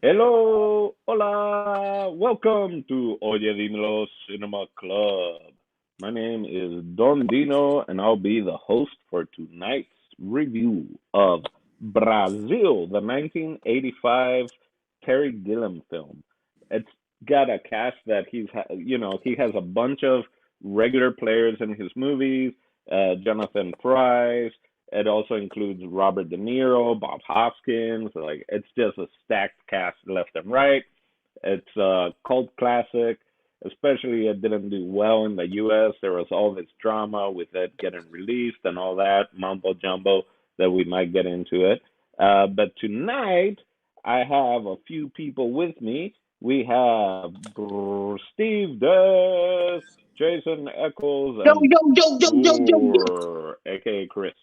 Hello, hola, welcome to Oye Dimelo Cinema Club. My name is Don Dino, and I'll be the host for tonight's review of Brazil, the 1985 Terry Gilliam film. It's got a cast that he has a bunch of regular players in his movies. Jonathan Pryce, it also includes Robert De Niro, Bob Hoskins. Like it's just a stacked cast left and right. It's a cult classic. Especially it didn't do well in the U.S. There was all this drama with it getting released and all that mumbo jumbo that we might get into it. But tonight I have a few people with me. We have Steve Des, Jason Eccles, Yo, and yo, yo, yo, yo, yo, yo. Thor, aka Chris.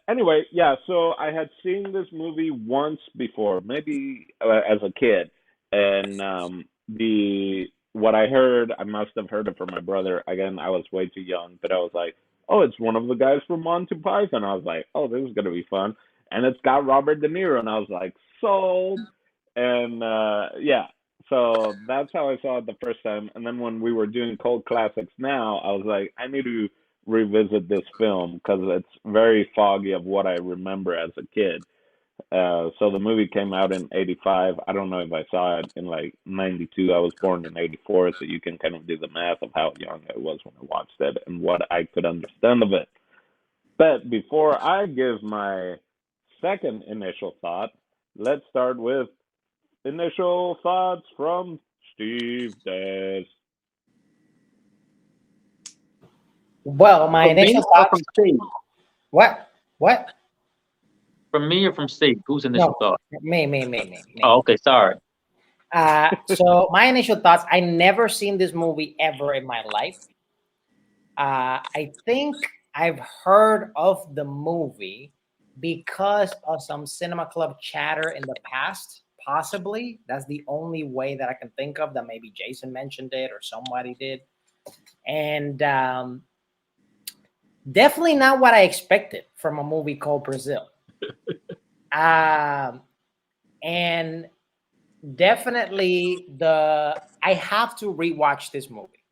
Anyway, yeah, so I had seen this movie once before, maybe as a kid, and the what I heard, I must have heard it from my brother. Again, I was way too young, but I was like, "Oh, it's one of the guys from Monty Python." I was like, "Oh, this is gonna be fun," and it's got Robert De Niro, and I was like, "Sold!" And yeah, so that's how I saw it the first time. And then when we were doing cult classics, now I was like, I need to revisit this film because it's very foggy of what I remember as a kid. So the movie came out in '85. I don't know if I saw it in like '92. I was born in '84, so you can kind of do the math of how young I was when I watched it and what I could understand of it. But before I give my second initial thought, let's start with initial thoughts from Steve Des. Well, my From me initial or thoughts. from Steve? What? What? From me or from Steve? Whose initial No, thought? me. Oh, okay, sorry. So my initial thoughts. I never seen this movie ever in my life. I think I've heard of the movie because of some cinema club chatter in the past. Possibly, that's the only way that I can think of. That maybe Jason mentioned it or somebody did, and definitely not what I expected from a movie called Brazil. Um, and definitely I have to rewatch this movie.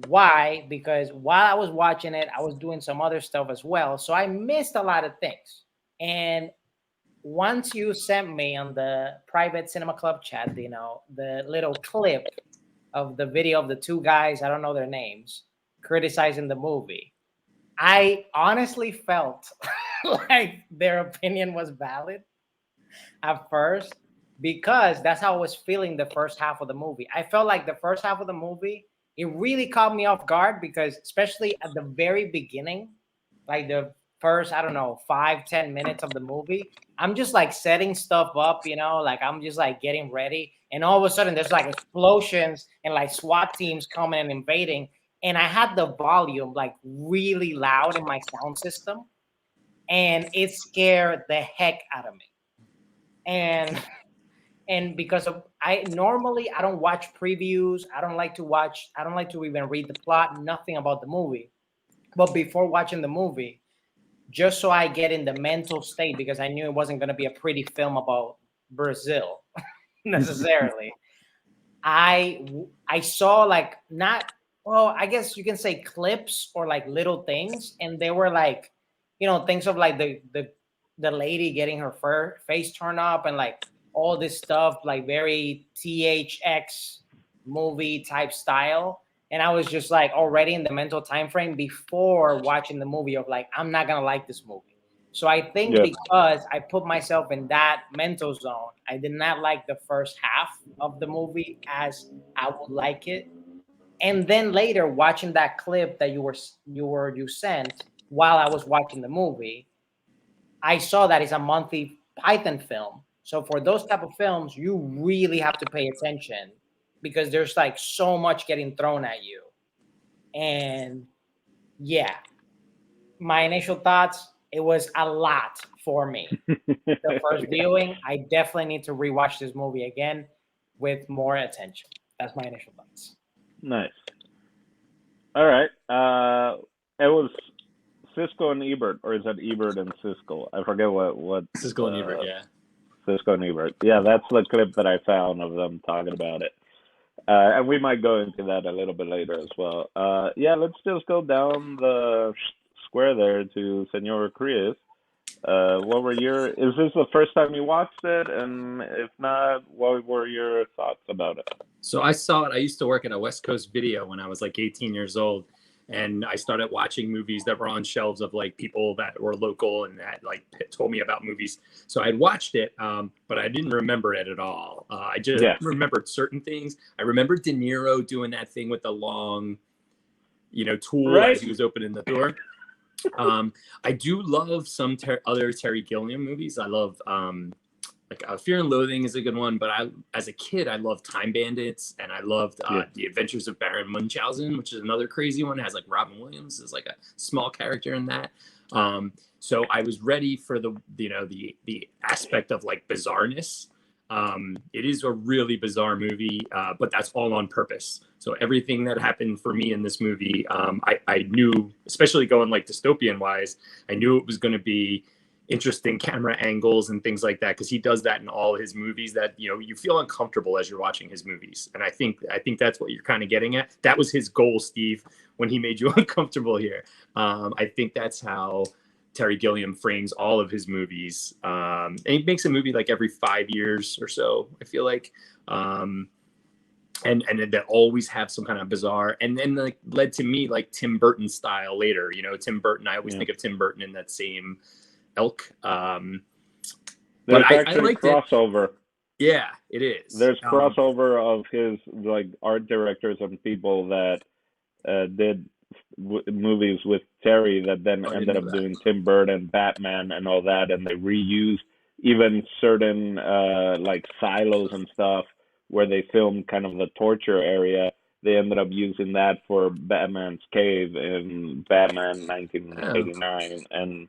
Why? Because while I was watching it, I was doing some other stuff as well, so I missed a lot of things. And once you sent me on the private cinema club chat, the little clip of the video of the two guys, I don't know their names, criticizing the movie, I honestly felt like their opinion was valid at first because that's how I was feeling the first half of the movie. I felt like the first half of the movie, it really caught me off guard because, especially at the very beginning, like the first, I don't know, 5-10 minutes of the movie, I'm just like setting stuff up, like I'm just like getting ready. And all of a sudden, there's like explosions and like SWAT teams coming and invading. And I had the volume like really loud in my sound system, and it scared the heck out of me. And because of I don't watch previews. I don't like to even read the plot, nothing about the movie. But before watching the movie, just so I get in the mental state, because I knew it wasn't going to be a pretty film about Brazil necessarily. I saw like not well, I guess you can say clips or like little things, and they were like, things of like the lady getting her face turned up and like all this stuff, like very THX movie type style. And I was just like already in the mental time frame before watching the movie of like, I'm not gonna like this movie. So I think Yeah, because I put myself in that mental zone, I did not like the first half of the movie as I would like it. And then later, watching that clip that you sent while I was watching the movie, I saw that it's a Monty Python film. So for those type of films, you really have to pay attention because there's like so much getting thrown at you. And yeah, my initial thoughts, it was a lot for me. The first viewing, I definitely need to rewatch this movie again with more attention. That's my initial thoughts. nice. All right. It was Cisco and Ebert, or is that Ebert and Cisco? I forget what. Cisco and Ebert, yeah. Cisco and Ebert. Yeah, that's the clip that I found of them talking about it. And we might go into that a little bit later as well. Yeah, let's just go down the square there to Senor Chris. What were your? Is this the first time you watched it? And if not, what were your thoughts about it? So I saw it. I used to work at a West Coast Video when I was like 18 years old, and I started watching movies that were on shelves of like people that were local and that like told me about movies. So I watched it, but I didn't remember it at all. I just remembered certain things. I remember De Niro doing that thing with the long, tool as he was opening the door. I do love some other Terry Gilliam movies. I love like Fear and Loathing is a good one, but as a kid, I loved Time Bandits, and I loved The Adventures of Baron Munchausen, which is another crazy one. It has like Robin Williams as like a small character in that. So I was ready for the aspect of like bizarreness. It is a really bizarre movie, but that's all on purpose. So everything that happened for me in this movie, I knew, especially going like dystopian wise, I knew it was going to be interesting camera angles and things like that, because he does that in all his movies, that you feel uncomfortable as you're watching his movies. And I think that's what you're kind of getting at. That was his goal, Steve, when he made you uncomfortable here. I think that's how Terry Gilliam frames all of his movies, and he makes a movie like every 5 years or so, I feel like, and that always have some kind of bizarre, and then like led to me like Tim Burton style later. Tim Burton, I always think of Tim Burton in that same ilk. There's but I actually crossover. It. Yeah, it is. There's crossover of his like art directors and people that did movies with Terry that then ended up doing Tim Burton, Batman, and all that, and they reused even certain like silos and stuff where they filmed kind of the torture area. They ended up using that for Batman's cave in Batman 1989, and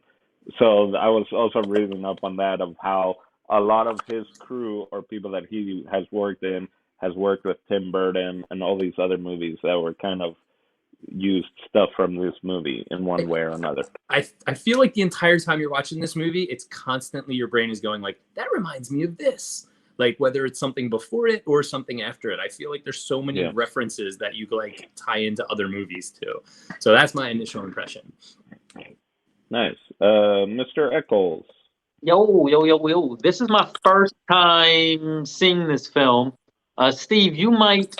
so I was also reading up on that, of how a lot of his crew or people that he has worked with Tim Burton and all these other movies that were kind of used stuff from this movie in one way or another. I feel like the entire time you're watching this movie, it's constantly your brain is going like, that reminds me of this. Like whether it's something before it or something after it. I feel like there's so many references that you like tie into other movies too. So that's my initial impression. Nice. Mr. Eccles. Yo. This is my first time seeing this film. Steve, you might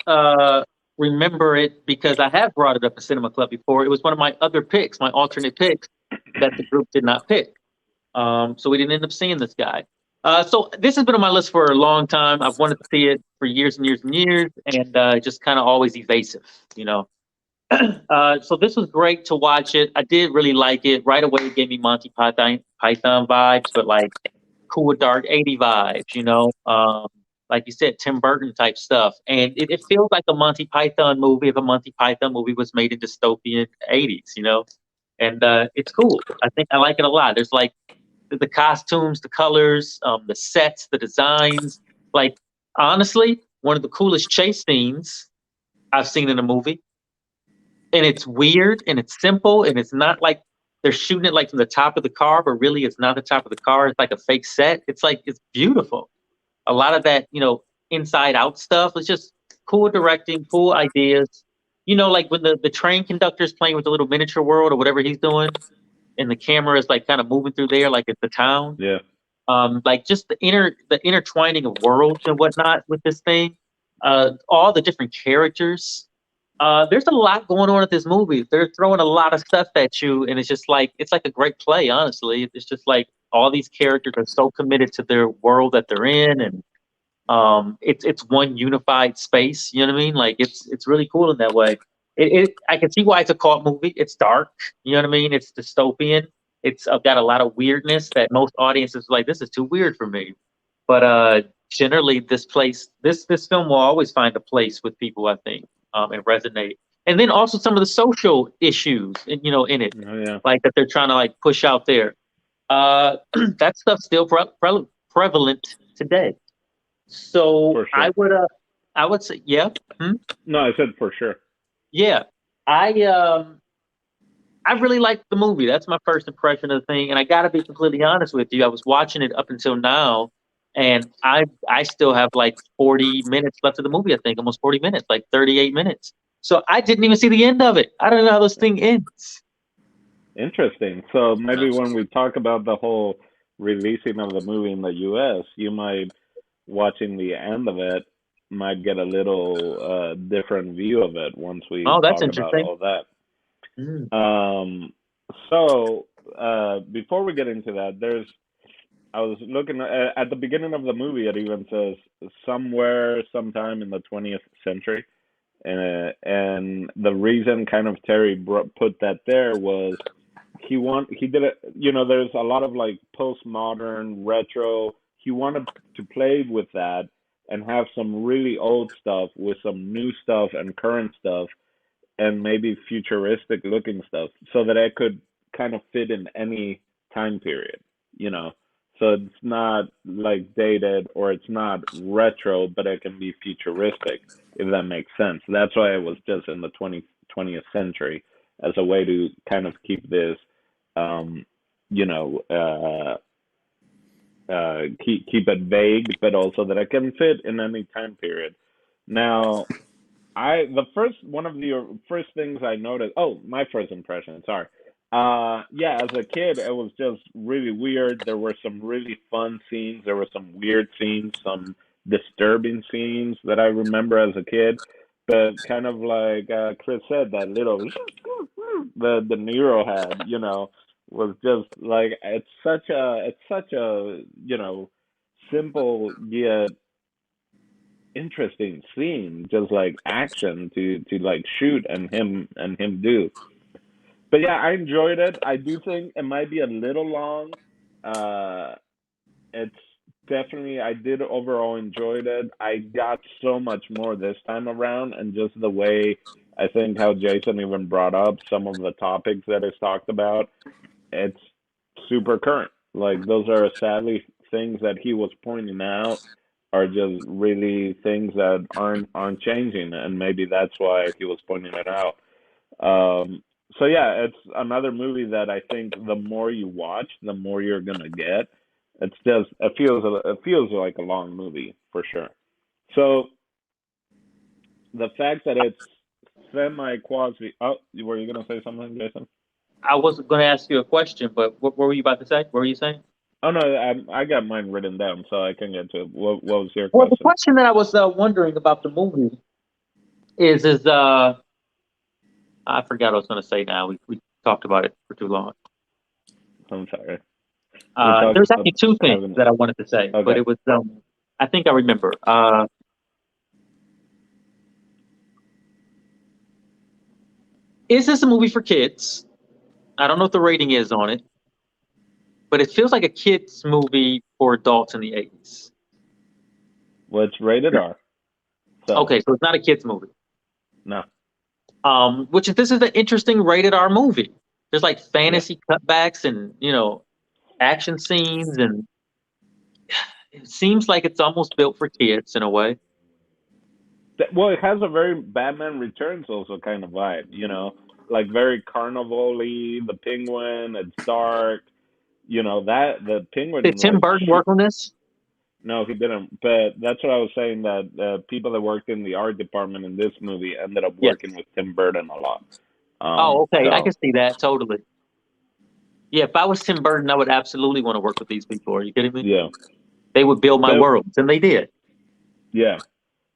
remember it because I have brought it up in Cinema Club before. It was one of my other picks, my alternate picks that the group did not pick. So we didn't end up seeing this guy. So this has been on my list for a long time. I've wanted to see it for years and years and years, and just kind of always evasive, So this was great to watch it. I did really like it. Right away, it gave me Monty Python vibes, but like cool, dark 80 vibes, like you said, Tim Burton type stuff. And it feels like a Monty Python movie if a Monty Python movie was made in dystopian 80s, and it's cool. I think I like it a lot. There's like the costumes, the colors, the sets, the designs. Like, honestly, one of the coolest chase scenes I've seen in a movie. And it's weird and it's simple and it's not like they're shooting it like from the top of the car, but really it's not the top of the car. It's like a fake set. It's beautiful. A lot of that, inside out stuff. It's just cool directing, cool ideas. Like when the train conductor's playing with the little miniature world or whatever he's doing, and the camera is like kind of moving through there like it's the town. Yeah. Like just the intertwining of worlds and whatnot with this thing. All the different characters. There's a lot going on with this movie. They're throwing a lot of stuff at you, and it's just like it's like a great play. Honestly, it's just like all these characters are so committed to their world that they're in, and it's one unified space. You know what I mean? Like it's really cool in that way. I can see why it's a cult movie. It's dark. You know what I mean? It's dystopian. It's got a lot of weirdness that most audiences are like, this is too weird for me. But generally, this film will always find a place with people, I think. And resonate, and then also some of the social issues, in it, like that they're trying to like push out there. That stuff's still prevalent today. So sure. I would say, yeah. No, I said for sure. Yeah, I really liked the movie. That's my first impression of the thing, and I got to be completely honest with you. I was watching it up until now, and I still have like 40 minutes left of the movie. I think almost 40 minutes, like 38 minutes. So I didn't even see the end of it. I don't know how this thing ends. Interesting. So maybe when we talk about the whole releasing of the movie in the U.S., you might watching the end of it might get a little different view of it once we Oh, that's talk about interesting. all that. Mm. So before we get into that, I was looking at the beginning of the movie. It even says somewhere, sometime in the 20th century, and the reason kind of Terry put that there was he did it. You know, there's a lot of like postmodern retro. He wanted to play with that and have some really old stuff with some new stuff and current stuff and maybe futuristic looking stuff so that it could kind of fit in any time period, you know. So it's not like dated or it's not retro, but it can be futuristic, if that makes sense. That's why it was just in the 20th century as a way to kind of keep this, um, you know, keep it vague, but also that it can fit in any time period. Now, the first one of the first things I noticed. Oh, my first impression. Sorry. Yeah, as a kid, it was just really weird. There were some really fun scenes. There were some weird scenes, some disturbing scenes that I remember as a kid. But kind of like Chris said, that little the Niro had, you know, was just like it's such a you know simple yet interesting scene, just like action to like shoot and him do. But yeah, I enjoyed it. I do think it might be a little long. Uh, it's definitely I did overall enjoyed it. I got so much more this time around, and just the way I think how Jason even brought up some of the topics that is talked about, it's super current. Like those are sadly things that he was pointing out are just really things that aren't changing, and maybe that's why he was pointing it out. So yeah, it's another movie that I think the more you watch, the more you're gonna get. It's just it feels like a long movie for sure. So the fact that it's semi quasi. Oh, were you gonna say something, Jason? I was going to ask you a question, but what were you about to say? What were you saying? Oh no, I got mine written down, so I can get to it. What was your Well, the question? question that I was wondering about the movie is I forgot what I was going to say now. We talked about it for too long. I'm sorry. We talked There's about actually two things having. that I wanted to say, but Okay. it was I think I remember. Is this a movie for kids? I don't know what the rating is on it, but it feels like a kids movie for adults in the 80s. Well, it's rated R. So Okay, so it's not a kids movie. no. Which this is an interesting rated R movie. There's like Yeah. fantasy cutbacks and action scenes, and it seems like it's almost built for kids in a way. Well, it has a very Batman Returns also kind of vibe, you know, like very carnival-y. The penguin, it's dark. You know that the Did penguin Tim like Burton shoot. work on this? No, he didn't. But that's what I was saying. That people that worked in the art department in this movie ended up Yes. working with Tim Burton a lot. Oh, okay. I So can see that totally. Yeah, if I was Tim Burton, I would absolutely want to work with these people. Are you kidding me? yeah, They would build my but worlds, and they did. yeah.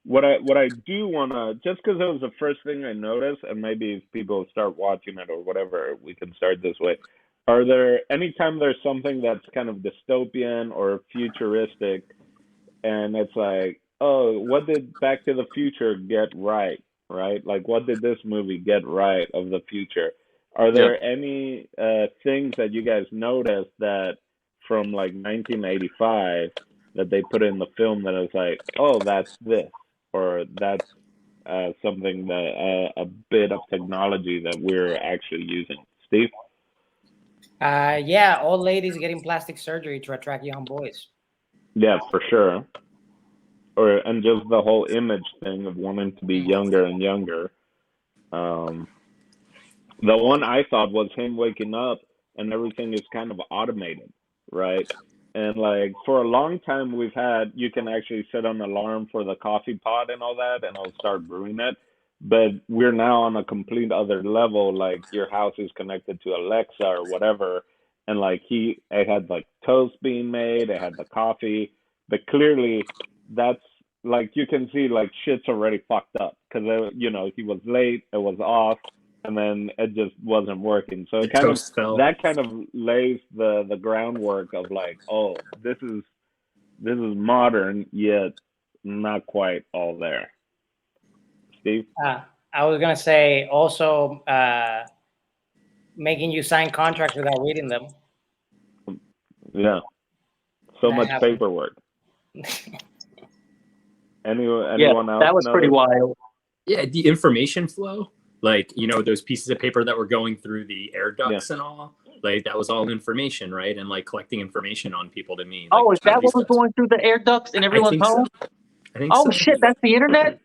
What I do wanna just because it was the first thing I noticed, and maybe if people start watching it or whatever, we can start this way. Are there anytime there's something that's kind of dystopian or futuristic, and it's like, oh, what did Back to the Future get right? Right? Like, what did this movie get right of the future? Are Yeah. there any things that you guys noticed that from like 1985 that they put in the film that is like, oh, that's this, or that's something that a bit of technology that we're actually using? Steve? Yeah, old ladies getting plastic surgery to attract young boys. Yeah, for sure. Or and just the whole image thing of wanting to be younger and younger. Um, the one I thought was him waking up and everything is kind of automated, right? And like for a long time, you can actually set an alarm for the coffee pot and all that, and it'll start brewing it. But we're now on a complete other level. Like your house is connected to Alexa or whatever, and like I had like toast being made, I had the coffee, but clearly that's like you can see like shit's already fucked up because he was late, it was off, and then it just wasn't working. So The it kind of toast fell. that kind of lays the groundwork of like, oh, this is modern yet not quite all there. Steve? I was gonna say also making you sign contracts without reading them. Yeah. So That much happened. paperwork. Anyone Yeah, else that was pretty notice? wild. Yeah, the information flow, like those pieces of paper that were going through the air ducts and all, like that was all information, right? And like collecting information on people to me. Like, Oh, is how that these what was guys- going through the air ducts in I everyone's think so. home? I think Oh so. shit, that's the internet?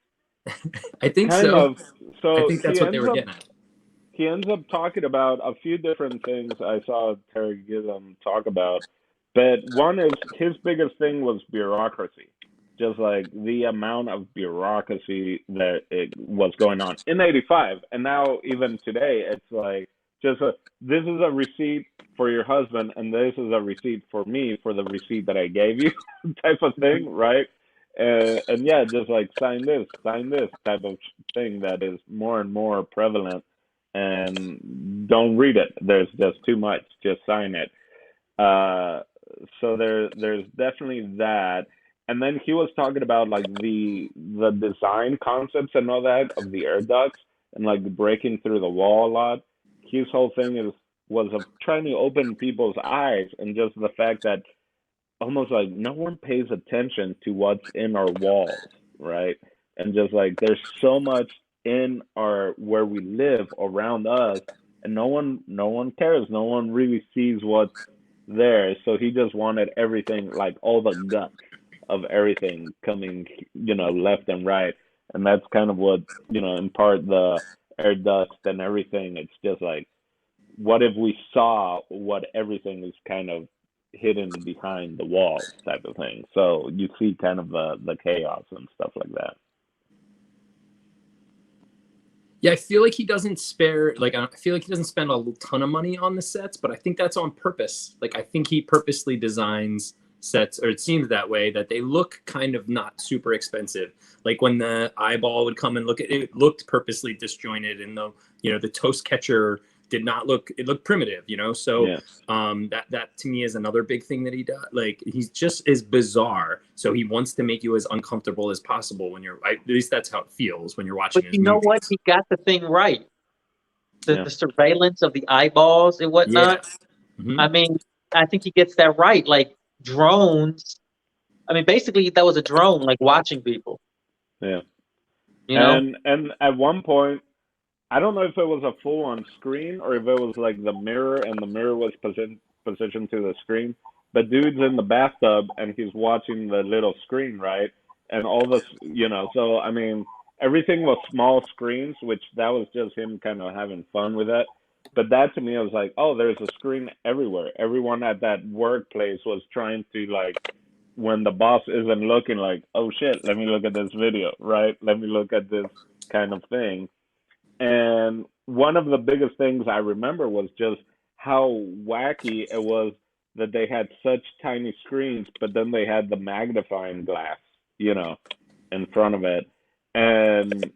I think Kind so. of. So I think that's what they were getting at. he ends up talking about a few different things I saw Terry Gilliam talk about. But one is his biggest thing was bureaucracy. Just like the amount of bureaucracy that it was going on in '85, and now even today, it's like this is a receipt for your husband, and this is a receipt for me for the receipt that I gave you, type of thing, right? And yeah, just like sign this type of thing that is more and more prevalent. And don't read it. There's just too much. Just sign it. Uh, so there's definitely that. And then he was talking about like the design concepts and all that of the air ducts and like breaking through the wall a lot. His whole thing was of trying to open people's eyes and just the fact that almost like no one pays attention to what's in our walls, right? And just like there's so much in our where we live around us, and no one cares. No one really sees what's there. So he just wanted everything, like all the guts of everything coming, left and right. And that's kind of what, in part the air dust and everything. It's just like, what if we saw what everything is kind of hidden behind the walls type of thing. So you see kind of the chaos and stuff like that. Yeah, I feel like he doesn't spare, like, I feel like he doesn't spend a ton of money on the sets, but I think that's on purpose. Like, I think he purposely designs sets, or it seems that way, that they look kind of not super expensive. Like when the eyeball would come and look at it, it looked purposely disjointed, and the toast catcher did not look, it looked primitive, so Yeah. that to me is another big thing that he does. Like, he's just is bizarre, so he wants to make you as uncomfortable as possible when at least that's how it feels when you're watching But his you know movies. what? He got the thing right. Yeah. The surveillance of the eyeballs and whatnot. Mhm. I mean, I think he gets that right. Like drones. I mean, basically, that was a drone, like watching people. Yeah. You know? And at one point, I don't know if it was a full on screen or if it was like the mirror and the mirror was positioned to the screen. But dude's in the bathtub and he's watching the little screen, right? And all this, so I mean, everything was small screens, which that was just him kind of having fun with it. But that to me, I was like, oh, there's a screen everywhere. Everyone at that workplace was trying to like, when the boss isn't looking, like, oh shit, let me look at this video, right? Let me look at this kind of thing. And one of the biggest things I remember was just how wacky it was that they had such tiny screens, but then they had the magnifying glass, in front of it. And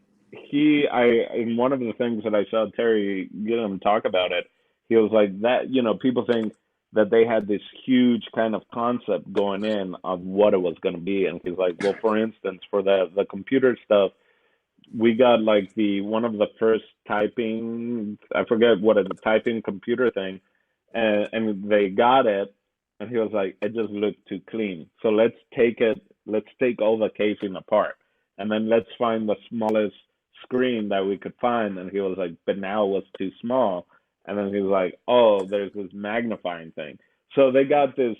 in one of the things that I saw Terry Gilliam talk about it, he was like that, people think that they had this huge kind of concept going in of what it was going to be. And he's like, well, for instance, for the computer stuff, we got like one of the first typing, I forget what a typing computer thing, and they got it, and he was like, it just looked too clean. So let's take all the casing apart, and then let's find the smallest screen that we could find. And he was like, but now it was too small. And then he was like, oh, there's this magnifying thing. So they got this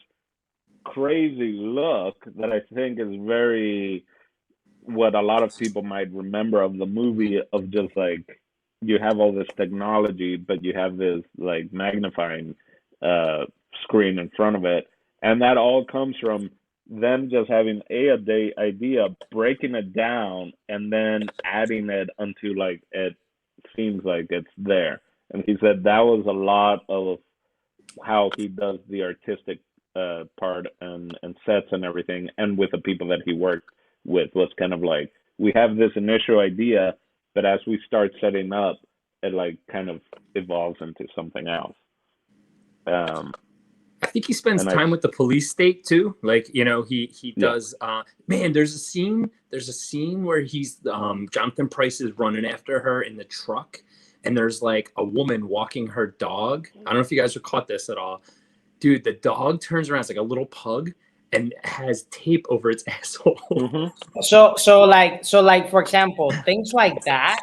crazy look that I think is very what a lot of people might remember of the movie, of just like you have all this technology but you have this like magnifying uh screen in front of it, And that all comes from them just having a idea, breaking it down, and then adding it until like it seems like it's there. And he said that was a lot of how he does the artistic part and sets and everything, and with the people that he worked with was kind of like we have this initial idea, but as we start setting up, it like kind of evolves into something else. I think he spends And time with the police state too. Like, you know, he Yeah. does. Man, there's a scene where he's Jonathan Pryce is running after her in the truck, and there's like a woman walking her dog. I don't know if you guys have caught this at all, dude. The dog turns around, it's like a little pug, and has tape over its asshole. Mhm. So like for example, things like that,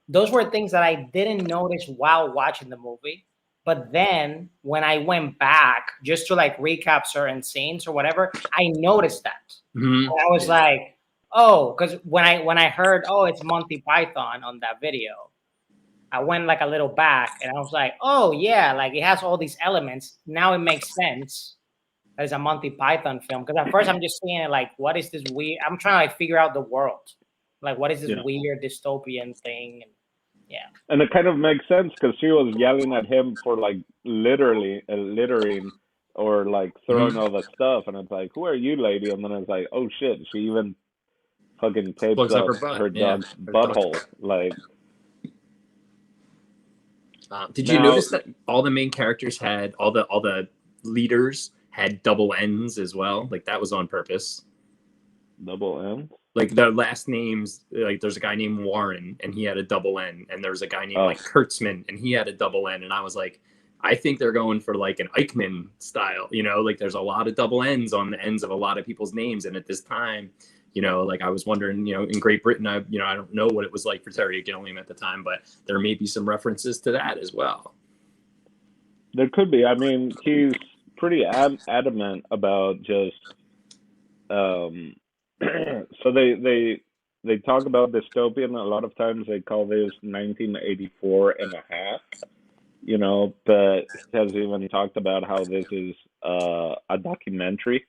those were things that I didn't notice while watching the movie. But then when I went back just to like recap certain scenes or whatever, I noticed that. Mhm. And I was like, oh, because when I heard, oh, it's Monty Python on that video, I went like a little back and I was like, oh yeah, like it has all these elements. Now it makes sense that it's a Monty Python film. Because at first I'm just seeing it like, what is this weird? I'm trying to like figure out the world. Like, what is this Yeah. weird dystopian thing? And yeah. And it kind of makes sense because she was yelling at him for like literally littering or like throwing all the stuff, and it's like, who are you, lady? And then it's like, oh shit, she even fucking tapes Plugs up up her butt. her Yeah, dog's her dog. butthole. Like, Did you Now- notice that all the main characters had all the leaders had double N's as well? Like that was on purpose. double M. Like their last names, like there's a guy named Warren and he had a double N, and there's a guy named Oh. like Kurtzman and he had a double N, and I was like, I think they're going for like an Eichmann style, you know, like there's a lot of double N's on the ends of a lot of people's names, and at this time, you know, like I was wondering, you know, in Great Britain, I don't know what it was like for Terry Gilliam at the time, but there may be some references to that as well. There could be. I mean, he's pretty adamant about just. So they talk about dystopian. A lot of times they call this 1984 and a half. You know, but he has even talked about how this is a documentary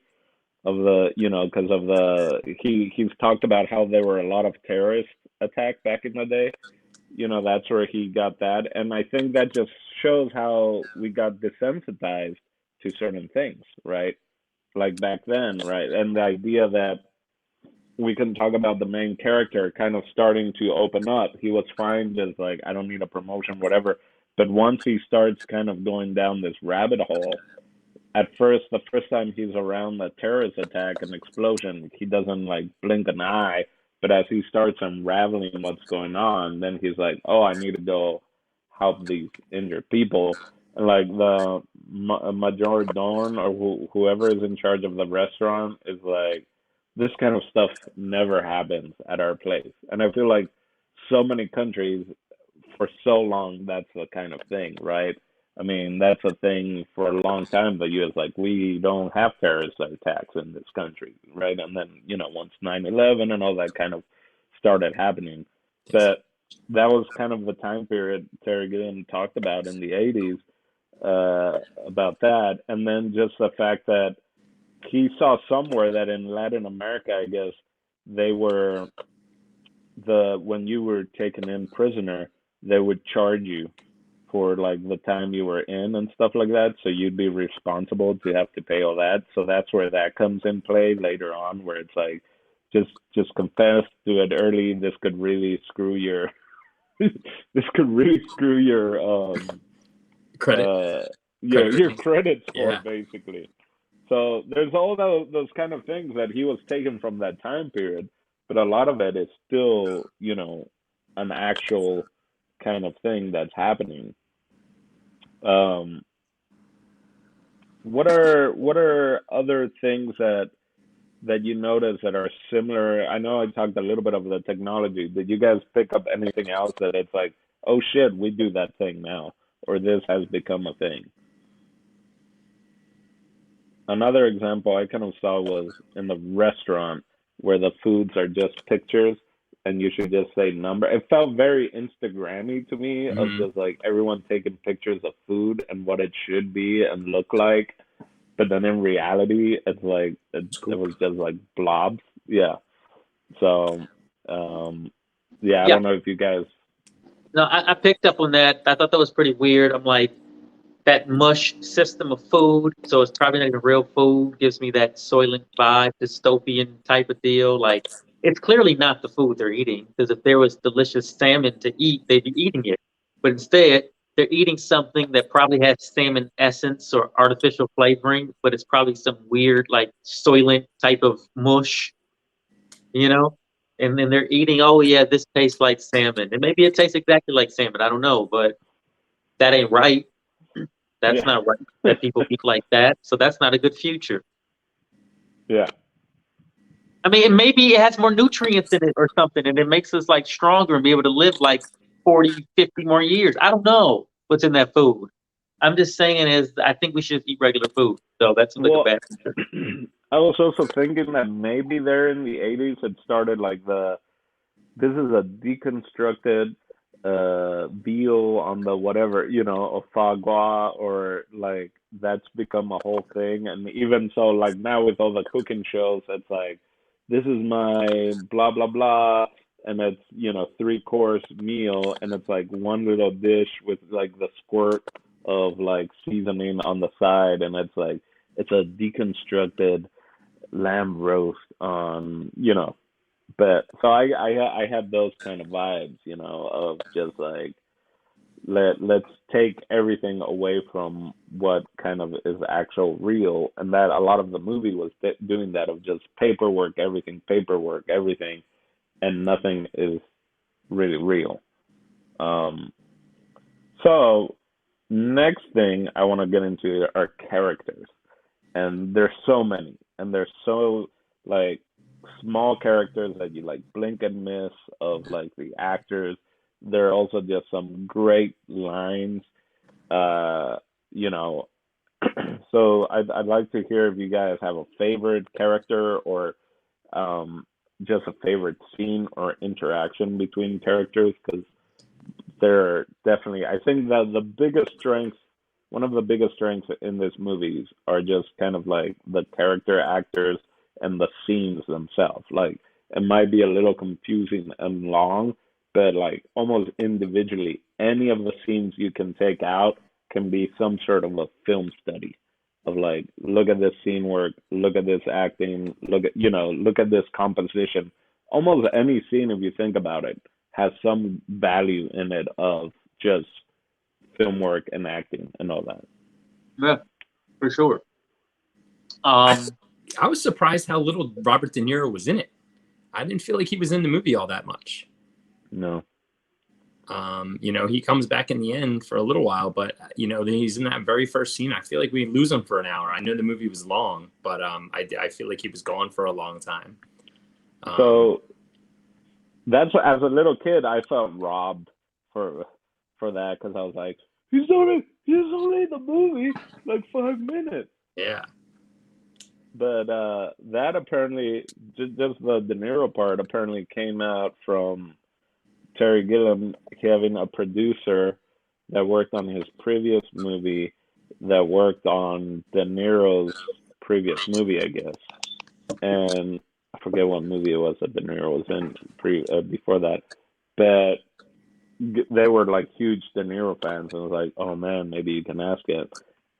of the, you know, because of he's talked about how there were a lot of terrorist attacks back in the day. You know, that's where he got that, and I think that just shows how we got desensitized to certain things, right? Like back then, right? And the idea that we can talk about the main character kind of starting to open up. He was fine, just like, I don't need a promotion, whatever. But once he starts kind of going down this rabbit hole, at first, the first time he's around the terrorist attack and explosion, he doesn't like blink an eye. But as he starts unraveling what's going on, then he's like, oh, I need to go help these injured people. And like the major domo or whoever is in charge of the restaurant is like, this kind of stuff never happens at our place. And I feel like so many countries for so long, that's the kind of thing, right? I mean, that's a thing for a long time. The U.S. like, we don't have terrorist attacks in this country, right? And then, you know, once 9/11 and all that kind of started happening, but that was kind of the time period Terry Gilliam talked about in the 80s about that. And then just the fact that he saw somewhere that in Latin America, I guess, they were when you were taken in prisoner, they would charge you for like the time you were in and stuff like that. So you'd be responsible to have to pay all that. So that's where that comes in play later on, where it's like, just confess, do it early. This could really screw your, this could really screw your Credit. your credit score, Yeah. basically. So there's all those kind of things that he was taken from that time period, but a lot of it is still, you know, an actual kind of thing that's happening. What are other things that you notice that are similar? I know I talked a little bit of the technology. Did you guys pick up anything else that it's like, oh shit, we do that thing now, or this has become a thing? Another example I kind of saw was in the restaurant where the foods are just pictures and you should just say number. It felt very Instagrammy to me, of Mhm. just like everyone taking pictures of food and what it should be and look like. but then in reality, it's like it was just like blobs. Yeah. So, yeah, I Yeah, don't know if you guys. no, I picked up on that. I thought that was pretty weird. I'm like, that mush system of food, so it's probably not even real food, gives me that Soylent vibe, dystopian type of deal. Like, it's clearly not the food they're eating, because if there was delicious salmon to eat, they'd be eating it. But instead, they're eating something that probably has salmon essence or artificial flavoring, but it's probably some weird, like, Soylent type of mush, you know? And then they're eating, oh yeah, this tastes like salmon. And maybe it tastes exactly like salmon, I don't know, but that ain't right. That's Yeah. not right that people eat like that. So that's not a good future. Yeah. I mean, maybe it has more nutrients in it or something, and it makes us like stronger and be able to live like 40, 50 more years. I don't know what's in that food. I'm just saying is I think we should eat regular food. So that's like a Well, bad future. I was also thinking that maybe there in the 80s it started like this is a deconstructed veal on the whatever, a foie gras, or like that's become a whole thing. And even so, like now with all the cooking shows, it's like this is my blah blah blah, and it's 3 course meal, and it's like one little dish with like the squirt of like seasoning on the side, and it's like it's a deconstructed lamb roast on, but so I had those kind of vibes, of just like let's take everything away from what kind of is actual real, and that a lot of the movie was doing that, of just paperwork, everything, and nothing is really real. Um, so next thing I want to get into are characters, and there's so many, and there's so like small characters that you like blink and miss of like the actors. There are also just some great lines, uh you know so I'd like to hear if you guys have a favorite character, or just a favorite scene or interaction between characters, because they're definitely, I think that one of the biggest strengths in this movies are just kind of like the character actors and the scenes themselves. Like it might be a little confusing and long, but like almost individually, any of the scenes you can take out can be some sort of a film study of like, look at this scene work, look at this acting, look at this composition. Almost any scene, if you think about it, has some value in it of just film work and acting and all that. Yeah, for sure. I was surprised how little Robert De Niro was in it. I didn't feel like he was in the movie all that much. No. He comes back in the end for a little while, but he's in that very first scene. I feel like we lose him for an hour. I know the movie was long, but I feel like he was gone for a long time. So that's what, as a little kid, I felt robbed for that, because I was like, he's only in the movie like 5 minutes. Yeah. But that apparently, just the De Niro part apparently came out from Terry Gilliam having a producer that worked on his previous movie, that worked on De Niro's previous movie, I guess. And I forget what movie it was that De Niro was in before that. But they were like huge De Niro fans, and was like, oh man, maybe you can ask it.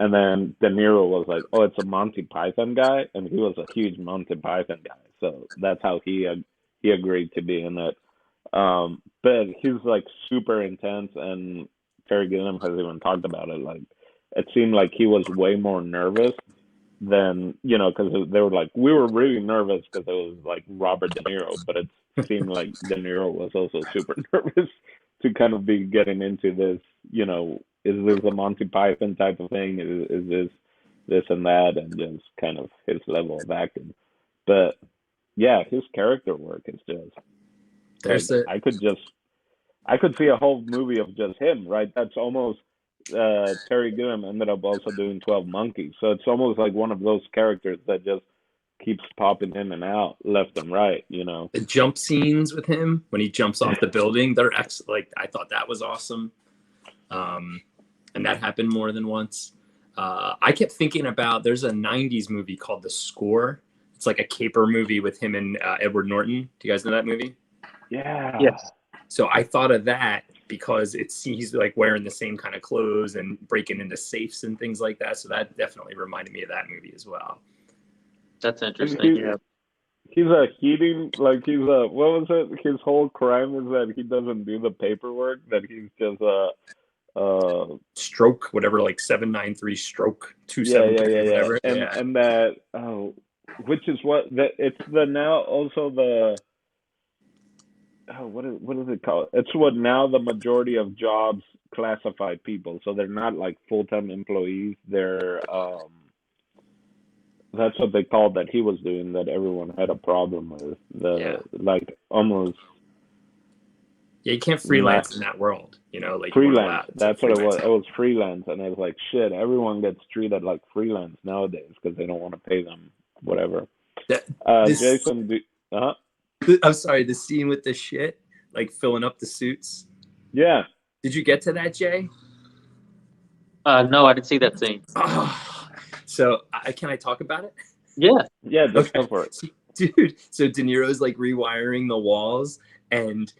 And then De Niro was like, oh, it's a Monty Python guy, and he was a huge Monty Python guy, so that's how he agreed to be in it. But he's like super intense, and Terry Gilliam has even talked about it. Like, it seemed like he was way more nervous than, because they were like, we were really nervous because it was like Robert De Niro, but it seemed like De Niro was also super nervous to kind of be getting into this, is this a Monty Python type of thing? Is this and that, and just kind of his level of acting. But yeah, his character work is just I could see a whole movie of just him, right? That's almost Terry Gilliam ended up also doing 12 Monkeys, so it's almost like one of those characters that just keeps popping in and out left and right. The jump scenes with him when he jumps off the building, they're like, I thought that was awesome. And that happened more than once. I kept thinking about, there's a 90s movie called The Score. It's like a caper movie with him and Edward Norton. Do you guys know that movie? Yeah. Yes. So I thought of that because he's like wearing the same kind of clothes and breaking into safes and things like that. So that definitely reminded me of that movie as well. That's interesting. Yeah. He's a heating, like what was it? His whole crime is that he doesn't do the paperwork, that he's just stroke, whatever, like 793 stroke 273, whatever. And that, which is what, that it's the now also the, what is it called? It's what now the majority of jobs classify people. So they're not like full-time employees. They're, that's what they called that he was doing, that everyone had a problem with. Like almost. Yeah, you can't freelance in that world, you know, like freelance. That's what it was. It was freelance, and I was like, shit. Everyone gets treated like freelance nowadays because they don't want to pay them whatever. Jason, I'm sorry, the scene with the shit, like filling up the suits. Yeah. Did you get to that, Jay? No, I didn't see that scene. So can I talk about it? Yeah. Yeah, just go for it. Dude, so De Niro's like rewiring the walls, and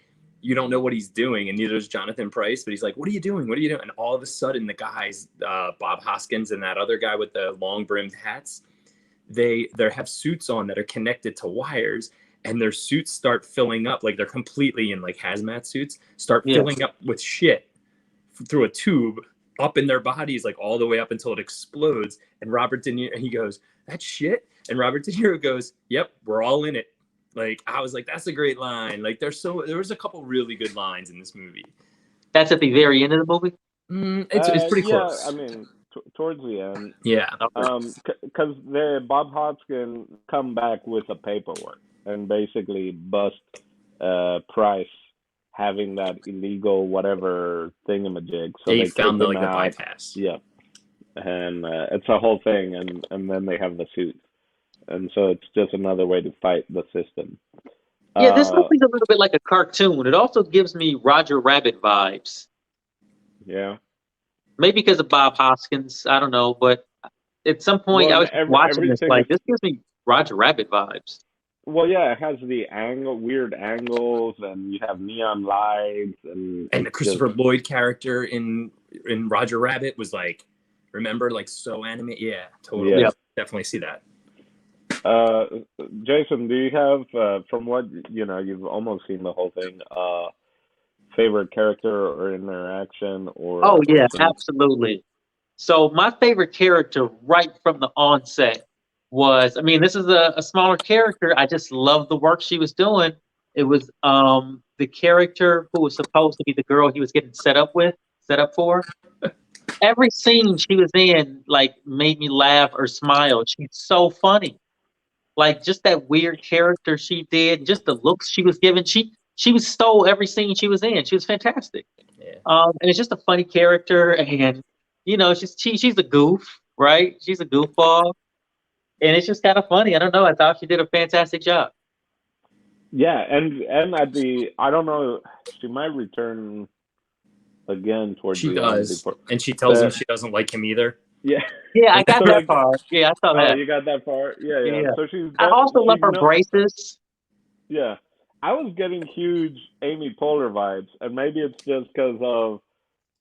you don't know what he's doing, and neither is Jonathan Pryce, but he's like, what are you doing? What are you doing? And all of a sudden, the guys, Bob Hoskins and that other guy with the long brimmed hats, they have suits on that are connected to wires, and their suits start filling up, like they're completely in like hazmat suits, filling up with shit through a tube up in their bodies, like all the way up until it explodes. And Robert De Niro, he goes, that's shit. And Robert De Niro goes, yep, we're all in it. Like, I was like, that's a great line. Like, there was a couple really good lines in this movie. That's at the very end of the movie? It's pretty close. I mean, towards the end. Yeah. Because Bob Hoskins come back with the paperwork and basically bust Price having that illegal whatever thingamajig. So they found kicked him the out. bypass. Yeah. And it's a whole thing, and then they have the suits. And so it's just another way to fight the system. Yeah, this movie's a little bit like a cartoon. It also gives me Roger Rabbit vibes. Yeah. Maybe because of Bob Hoskins. I don't know. But at some point, I was watching this, like, this gives me Roger Rabbit vibes. Well, yeah, it has the weird angles, and you have neon lights. And the Christopher Lloyd character in Roger Rabbit was like, remember, like so animated. Yeah, totally. Yeah. Definitely see that. Jason, do you have, from what you've almost seen the whole thing, favorite character or interaction or? Oh yeah, absolutely. So my favorite character right from the onset was, I mean, this is a smaller character. I just love the work she was doing. It was the character who was supposed to be the girl he was getting set up for. Every scene she was in, like, made me laugh or smile. She's so funny. Like, just that weird character she did, just the looks she was given. She stole every scene she was in. She was fantastic. Yeah. And it's just a funny character, and she's a goof, right? She's a goofball, and it's just kind of funny. I don't know. I thought she did a fantastic job. Yeah, and I don't know, she might return again towards the end. And she tells him she doesn't like him either. Yeah. Yeah, I got that far. Yeah, I saw that. Oh, you got that far? Yeah. So I also love her braces. Yeah. I was getting huge Amy Poehler vibes, and maybe it's just because of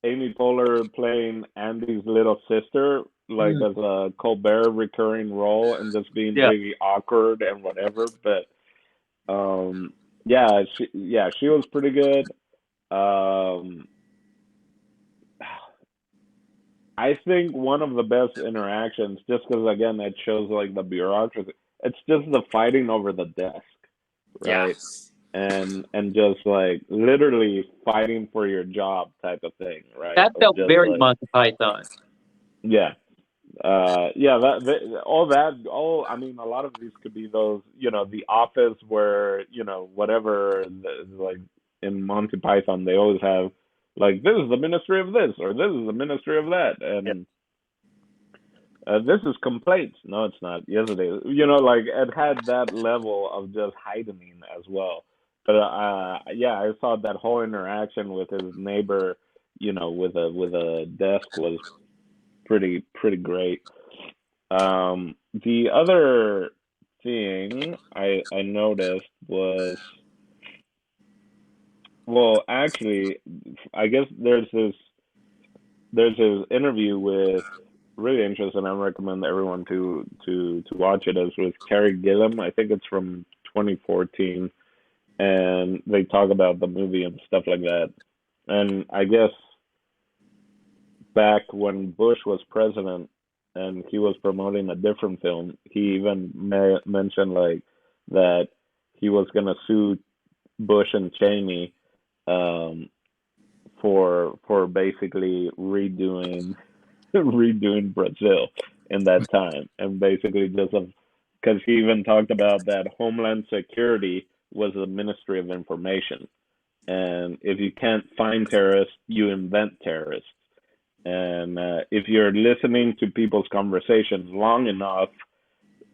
Amy Poehler playing Andy's little sister, like as a Colbert recurring role, and just being really awkward and whatever. But she was pretty good. I think one of the best interactions, just because again it shows like the bureaucracy. It's just the fighting over the desk, right? Yes. And just like literally fighting for your job type of thing, right? That felt very Monty Python. Yeah. I mean, a lot of these could be those, The Office where, whatever, like in Monty Python, they always have, like, this is the ministry of this, or this is the ministry of that. And this is complaints. No, it's not. Yes, it is. Like, it had that level of just heightening as well. But, I thought that whole interaction with his neighbor, with a desk was pretty great. The other thing I noticed was, well, actually, I guess there's this interview with, really interesting. I recommend everyone to watch it. It's with Terry Gilliam. I think it's from 2014, and they talk about the movie and stuff like that. And I guess back when Bush was president and he was promoting a different film, he even mentioned like that he was gonna sue Bush and Cheney, um, for basically redoing redoing Brazil in that time, and basically just because he even talked about that Homeland Security was the Ministry of Information, and if you can't find terrorists, you invent terrorists. And if you're listening to people's conversations long enough,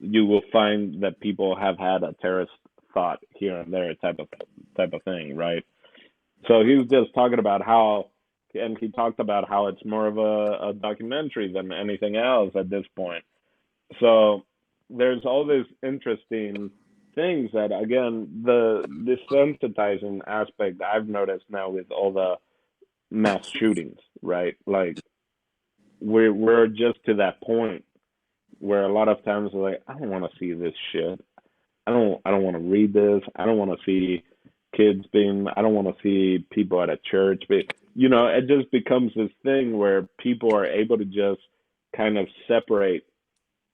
you will find that people have had a terrorist thought here and there, type of thing, right? So he was just talking about how, and he talked about how it's more of a documentary than anything else at this point. So there's all these interesting things that, again, the desensitizing aspect I've noticed now with all the mass shootings, right? Like we're just to that point where a lot of times we're like, I don't want to see this shit. I don't want to read this. I don't want to see kids being. I don't want to see people at a church. But it just becomes this thing where people are able to just kind of separate,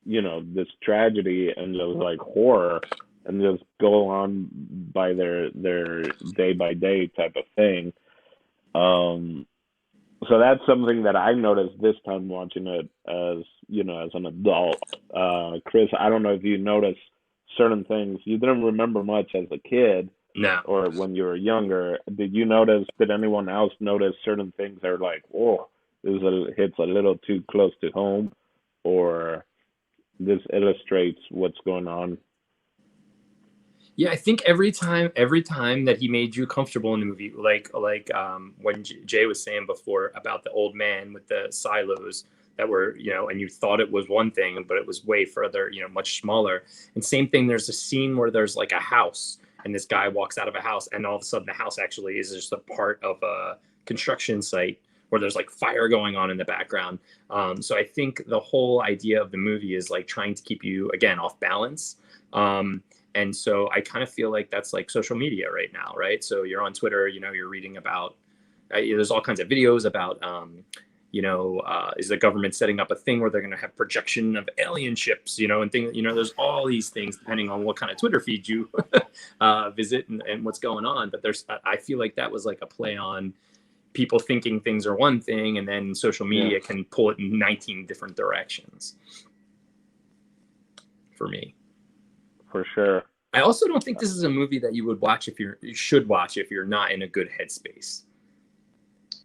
this tragedy and just like horror, and just go on by their day by day type of thing. So that's something that I noticed this time watching it as an adult. Chris, I don't know if you noticed certain things. You didn't remember much as a kid, No. or when you were younger. Did anyone else notice certain things that are like, oh, hits a little too close to home, or this illustrates what's going on? Yeah, I think every time that he made you comfortable in the movie, like when Jay was saying before about the old man with the silos that were, and you thought it was one thing, but it was way further, much smaller. And same thing, there's a scene where there's like a house and this guy walks out of a house, and all of a sudden the house actually is just a part of a construction site where there's like fire going on in the background. So I think the whole idea of the movie is like trying to keep you, again, off balance. And so I kind of feel like that's like social media right now, right? So you're on Twitter, you're reading about, there's all kinds of videos about, is the government setting up a thing where they're going to have projection of alien ships, and things, there's all these things depending on what kind of Twitter feed you visit and what's going on. But I feel like that was like a play on people thinking things are one thing, and then social media can pull it in 19 different directions for me. For sure. I also don't think this is a movie that you should watch if you're not in a good headspace.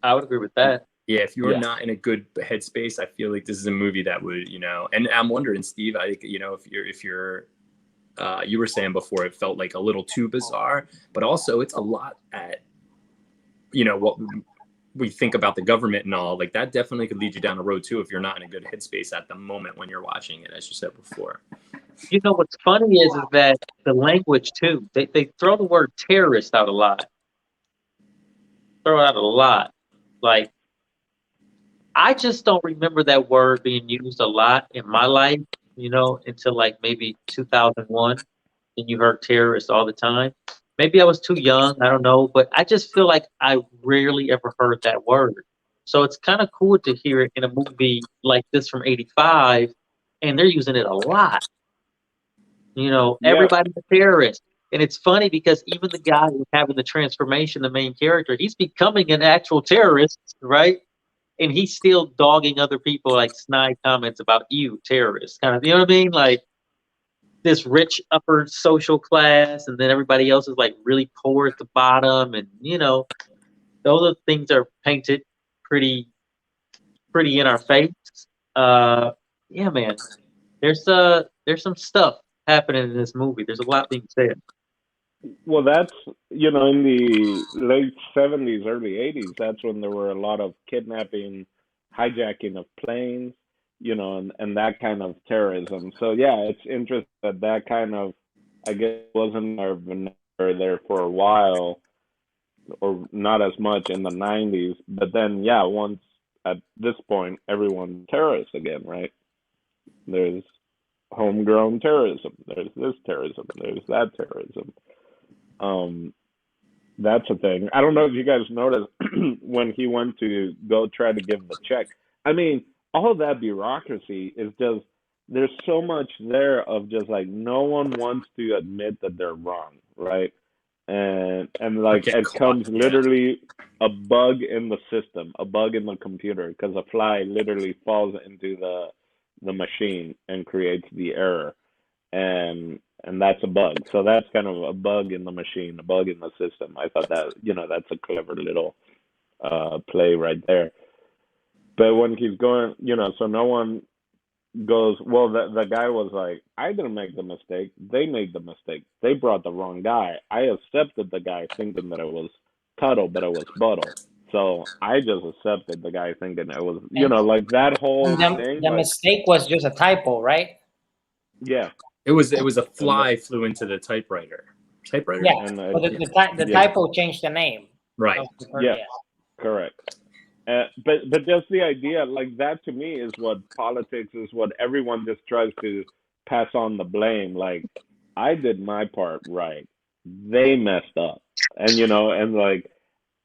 I would agree with that. Yeah, if you're not in a good headspace, I feel like this is a movie that would, and I'm wondering, Steve, I think, if you're you were saying before, it felt like a little too bizarre, but also it's a lot at, what we think about the government and all, like that definitely could lead you down the road too if you're not in a good headspace at the moment when you're watching it, as you said before. What's funny is that the language too, they throw the word terrorist out a lot. Like, I just don't remember that word being used a lot in my life, until like maybe 2001. And you heard terrorist all the time. Maybe I was too young, I don't know, but I just feel like I rarely ever heard that word. So it's kind of cool to hear it in a movie like this from '85, and they're using it a lot. Everybody's a terrorist. And it's funny because even the guy who's having the transformation, the main character, he's becoming an actual terrorist, right? And he's still dogging other people, like snide comments about you, terrorists, kind of, you know what I mean? Like this rich upper social class, and then everybody else is like really poor at the bottom. And, those are things that are painted pretty in our face. Yeah, man, there's some stuff happening in this movie. There's a lot being said. Well, that's, in the late 70s, early 80s, that's when there were a lot of kidnapping, hijacking of planes. and that kind of terrorism. So yeah, it's interesting that kind of, I guess, wasn't our vernacular there for a while, or not as much in the 90s. But then, yeah, once at this point, everyone's terrorists again, right? There's homegrown terrorism. There's this terrorism. There's that terrorism. Um, that's a thing. I don't know if you guys noticed when he went to go try to give the check. I mean, all of that bureaucracy is just, there's so much there of just like no one wants to admit that they're wrong, right? And Or like get it caught. comes literally a bug in the system, a bug in the computer, because a fly literally falls into the machine and creates the error, and that's a bug. So that's kind of a bug in the machine, a bug in the system. I thought that, that's a clever little play right there. But when he's going, so no one goes, well, the guy was like, I didn't make the mistake. They made the mistake. They brought the wrong guy. I accepted the guy thinking that it was Tuttle, but it was Buttle. So I just accepted the guy thinking it was, like that whole thing. The Like, mistake was just a typo, right? yeah. It was a fly flew into the typewriter. Typewriter? Yeah. And But the typo changed the name. Right. Yeah. Correct. But just the idea, like that to me is what politics is, what everyone just tries to pass on the blame. Like, I did my part right. They messed up. And like,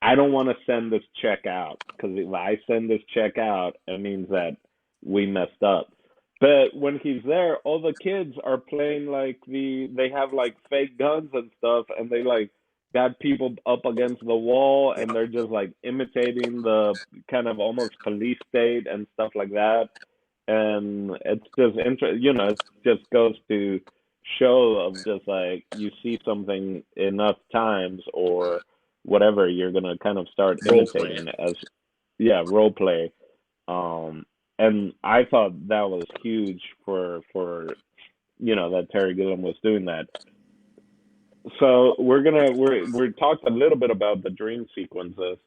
I don't want to send this check out, because if I send this check out, it means that we messed up. But when he's there, all the kids are playing like they have like fake guns and stuff, and they like got people up against the wall, and they're just like imitating the kind of almost police state and stuff like that. And it's just it just goes to show of just like, you see something enough times or whatever, you're gonna kind of start Role play. imitating it as, yeah, role play. Um, and I thought that was huge for that Terry Gilliam was doing that. So we're talked a little bit about the dream sequences.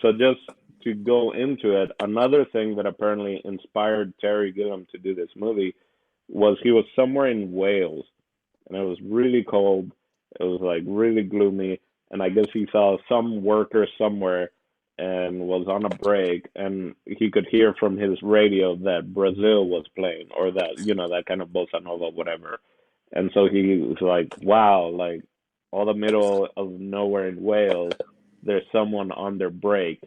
So just to go into it, another thing that apparently inspired Terry Gilliam to do this movie was he was somewhere in Wales, and it was really cold. It was like really gloomy, and I guess he saw some worker somewhere and was on a break, and he could hear from his radio that Brazil was playing, or that that kind of bossa nova, whatever. And so he was like, wow, like all the middle of nowhere in Wales, there's someone on their break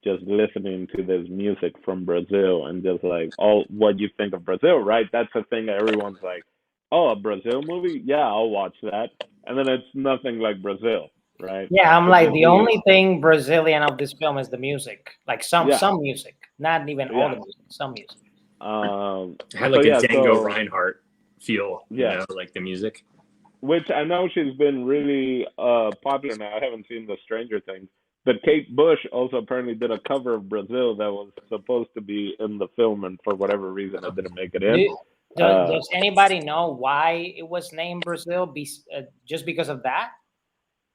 just listening to this music from Brazil, and just like, oh, what you think of Brazil, right? That's the thing that everyone's like, oh, a Brazil movie? Yeah, I'll watch that. And then it's nothing like Brazil, right? Yeah, I'm It's like, just the weird. only thing Brazilian of this film is the music. Like some music, not even all Yeah. the music, some music. It had like so a yeah, Django so Reinhardt feel, Yeah. like the music. which I know she's been really popular now. I haven't seen the Stranger Things, but Kate Bush also apparently did a cover of Brazil that was supposed to be in the film, and for whatever reason, it didn't make it in. Does anybody know why it was named Brazil? Just because of that?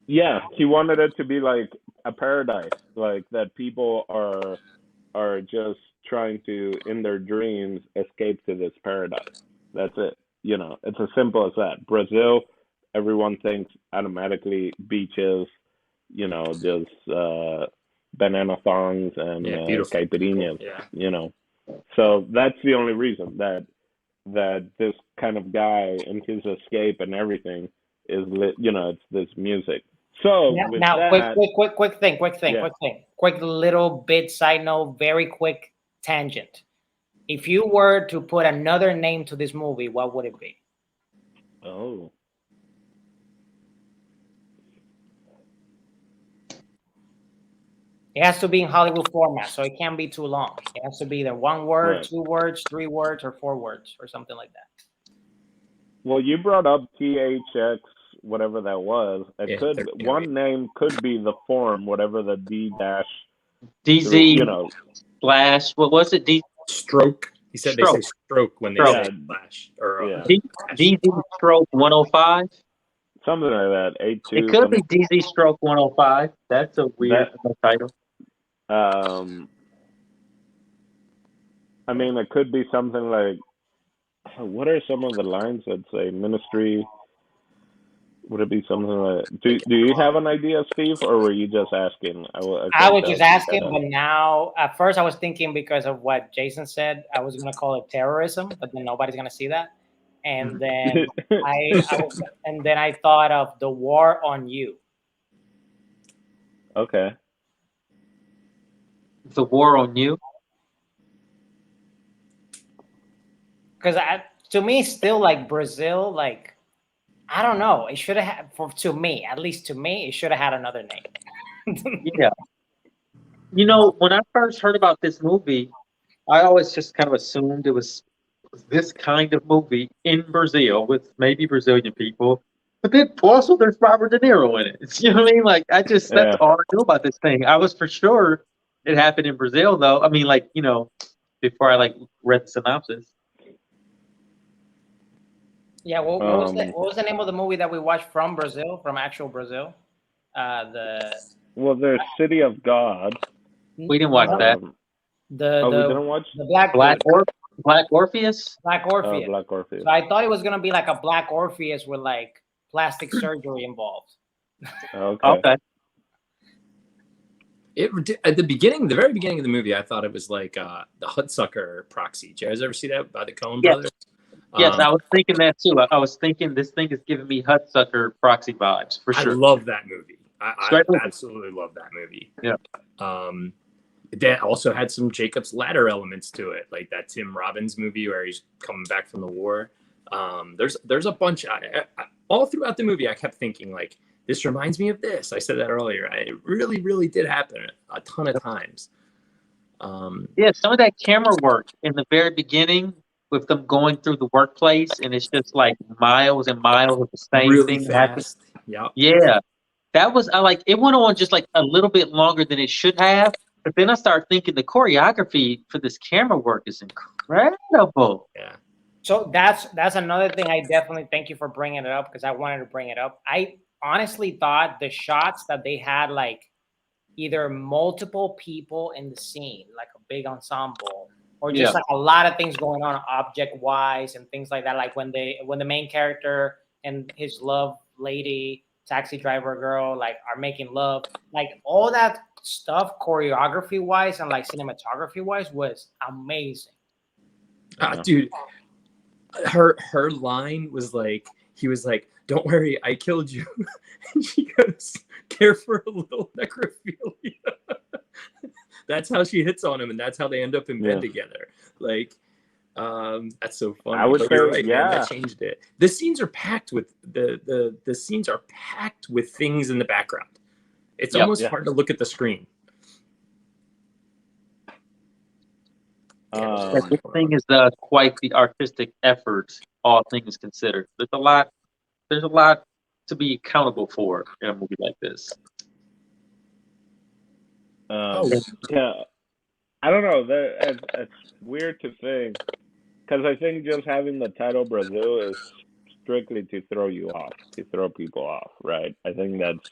Yeah, he wanted it to be like a paradise, like that people are just trying to, in their dreams, escape to this paradise. That's it. It's as simple as that. Brazil, everyone thinks automatically beaches, just banana thongs and beautiful. caipirinhas, Yeah. So that's the only reason that this kind of guy and his escape and everything is it's this music. So with Now, that, quick thing. Quick little bit side note, very quick tangent. If you were to put another name to this movie, what would it be? oh, It has to be in Hollywood format, so it can't be too long. It has to be either one word, Right. 2 words, 3 words, or 4 words, or something like that. well, you brought up THX, whatever that was. It could one name could be the form, whatever the D dash DZ Flash. What was it? D Stroke. He said Stroke. they say stroke when they Stroke. say flash or Yeah. DZ Stroke 105. something like that. 82. It could be DZ Stroke 105. That's a weird title. I mean, it could be something like, what are some of the lines that say ministry? Would it be something like? Do you have an idea, Steve, or were you just asking? I I can't was tell just if you had asking, a. but now at first I was thinking because of what Jason said, I was gonna call it terrorism, but then nobody's gonna see that. And then I was, and then I thought of the war on you. Okay. The War on You. Because to me, still like Brazil, like I don't know. It should have had to me, at least to me, it should have had another name. Yeah. You know, when I first heard about this movie, I always just kind of assumed it was this kind of movie in Brazil with maybe Brazilian people. But then also there's Robert De Niro in it. You know what I mean? Like that's Yeah. all I knew about this thing. I was for sure it happened in Brazil though. I mean, like, before I like read the synopsis. Yeah, what was the name of the movie that we watched from Brazil, from actual Brazil? The Well, there's City of God. We didn't watch that. The We didn't watch the black Black dude, Black Orpheus? Black Orpheus. Black Orpheus. So I thought it was gonna be like a Black Orpheus with like plastic surgery involved. Okay. Okay. At the very beginning of the movie, I thought it was like the Hudsucker proxy. Did you guys ever see that by the Coen Yes. brothers? Yes, I was thinking that too. I was thinking this thing is giving me Hudsucker proxy vibes for sure. I love that movie. I Straight movie. absolutely love that movie. Yeah. That also had some Jacob's Ladder elements to it, like that Tim Robbins movie where he's coming back from the war. There's a bunch. All throughout the movie, I kept thinking like, this reminds me of this. I said that earlier. It really, really did happen a ton of times. Yeah, some of that camera work in the very beginning with them going through the workplace, and it's just like miles and miles of the same really thing happening. fast. Yep. Yeah, that was I like. It went on just like a little bit longer than it should have, but then I started thinking the choreography for this camera work is incredible. Yeah. So that's another thing. I definitely thank you for bringing it up because I wanted to bring it up. I honestly thought the shots that they had, like either multiple people in the scene, like a big ensemble, or just like a lot of things going on object wise and things like that. Like when the main character and his love lady, taxi driver girl, like are making love, like all that stuff choreography wise and like cinematography wise was amazing. Dude, her line was like, he was like, "Don't worry, I killed you." And she goes, "Care for a little necrophilia." That's how she hits on him, and that's how they end up in bed together. Like, that's so funny. I would say, you're right, yeah, man, that changed it. The scenes are packed with the scenes are packed with things in the background. It's almost hard to look at the screen. This thing is quite the artistic effort, all things considered. There's a lot to be accountable for in a movie like this. Yeah, I don't know. It's weird to think because I think just having the title Brazil is strictly to throw you off, to throw people off, right? I think that's,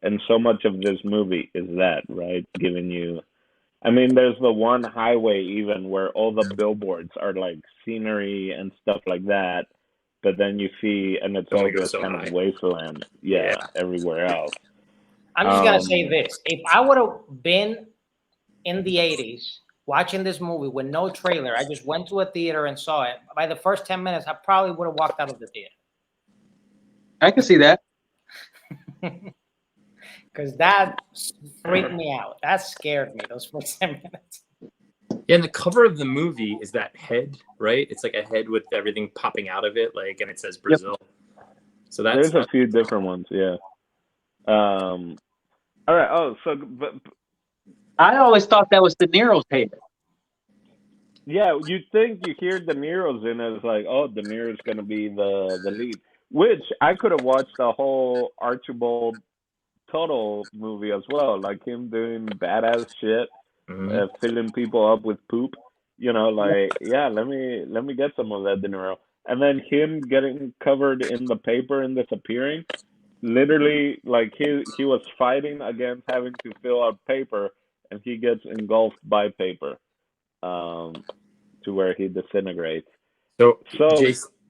and so much of this movie is that, right? Giving you, I mean, there's the one highway even where all the billboards are like scenery and stuff like that, but then you see, and it's all this kind of wasteland, everywhere else. I'm just gonna say this: if I would have been in the '80s watching this movie with no trailer, I just went to a theater and saw it. By the first 10 minutes, I probably would have walked out of the theater. I can see that. Because that freaked me out. That scared me, those first 10 minutes. Yeah, and the cover of the movie is that head, right? It's like a head with everything popping out of it, like, and it says Brazil. Yep. So there's a few different ones, yeah. All right. Oh, so but I always thought that was De Niro's head. Yeah, you think you hear De Niro's in it, it's like, oh, De Niro's gonna be the lead. Which I could have watched the whole Archibald Total movie as well, like him doing badass shit, filling people up with poop. You know, like, yeah, let me get some of that De Niro, and then him getting covered in the paper and disappearing. Literally, like he was fighting against having to fill out paper, and he gets engulfed by paper. to where he disintegrates. So, So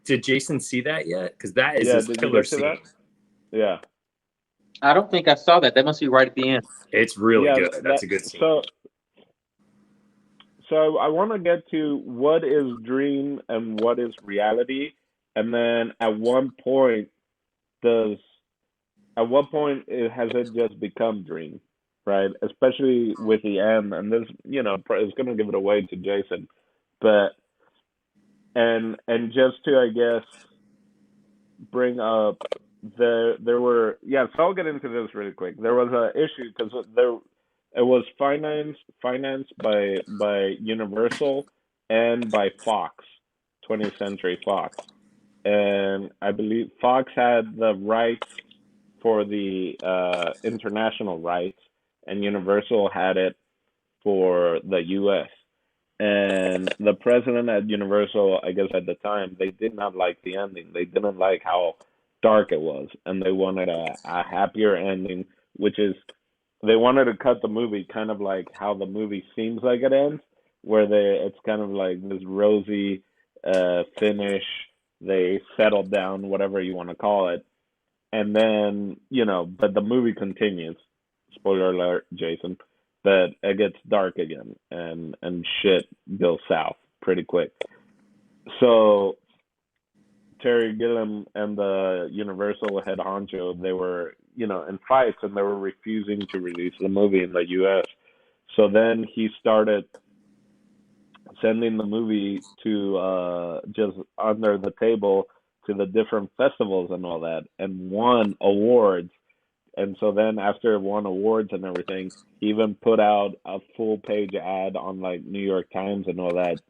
did Jason see that yet? Because that is yeah, his did you killer get to scene. that? Yeah. I don't think I saw that. That must be right at the end. It's really Yeah, good. That's a good scene. So I want to get to what is dream and what is reality, and then at what point has it just become dream, right? Especially with the end, and this, is going to give it away to Jason, but and just to, I guess, bring up there were, yeah. So I'll get into this really quick. There was a issue because it was financed by Universal and by Fox, 20th Century Fox, and I believe Fox had the rights for the international rights, and Universal had it for the U.S. And the president at Universal, I guess at the time, they did not like the ending. They didn't like how dark it was, and they wanted a happier ending, which is they wanted to cut the movie kind of like how the movie seems like it ends, where it's kind of like this rosy finish. They settle down, whatever you want to call it, and then but the movie continues. Spoiler alert, Jason. But it gets dark again, and shit goes south pretty quick. So Terry Gilliam and the Universal head honcho, they were, in fights, and they were refusing to release the movie in the U.S. So then he started sending the movie to just under the table to the different festivals and all that, and won awards. And so then after it won awards and everything, he even put out a full page ad on like New York Times and all that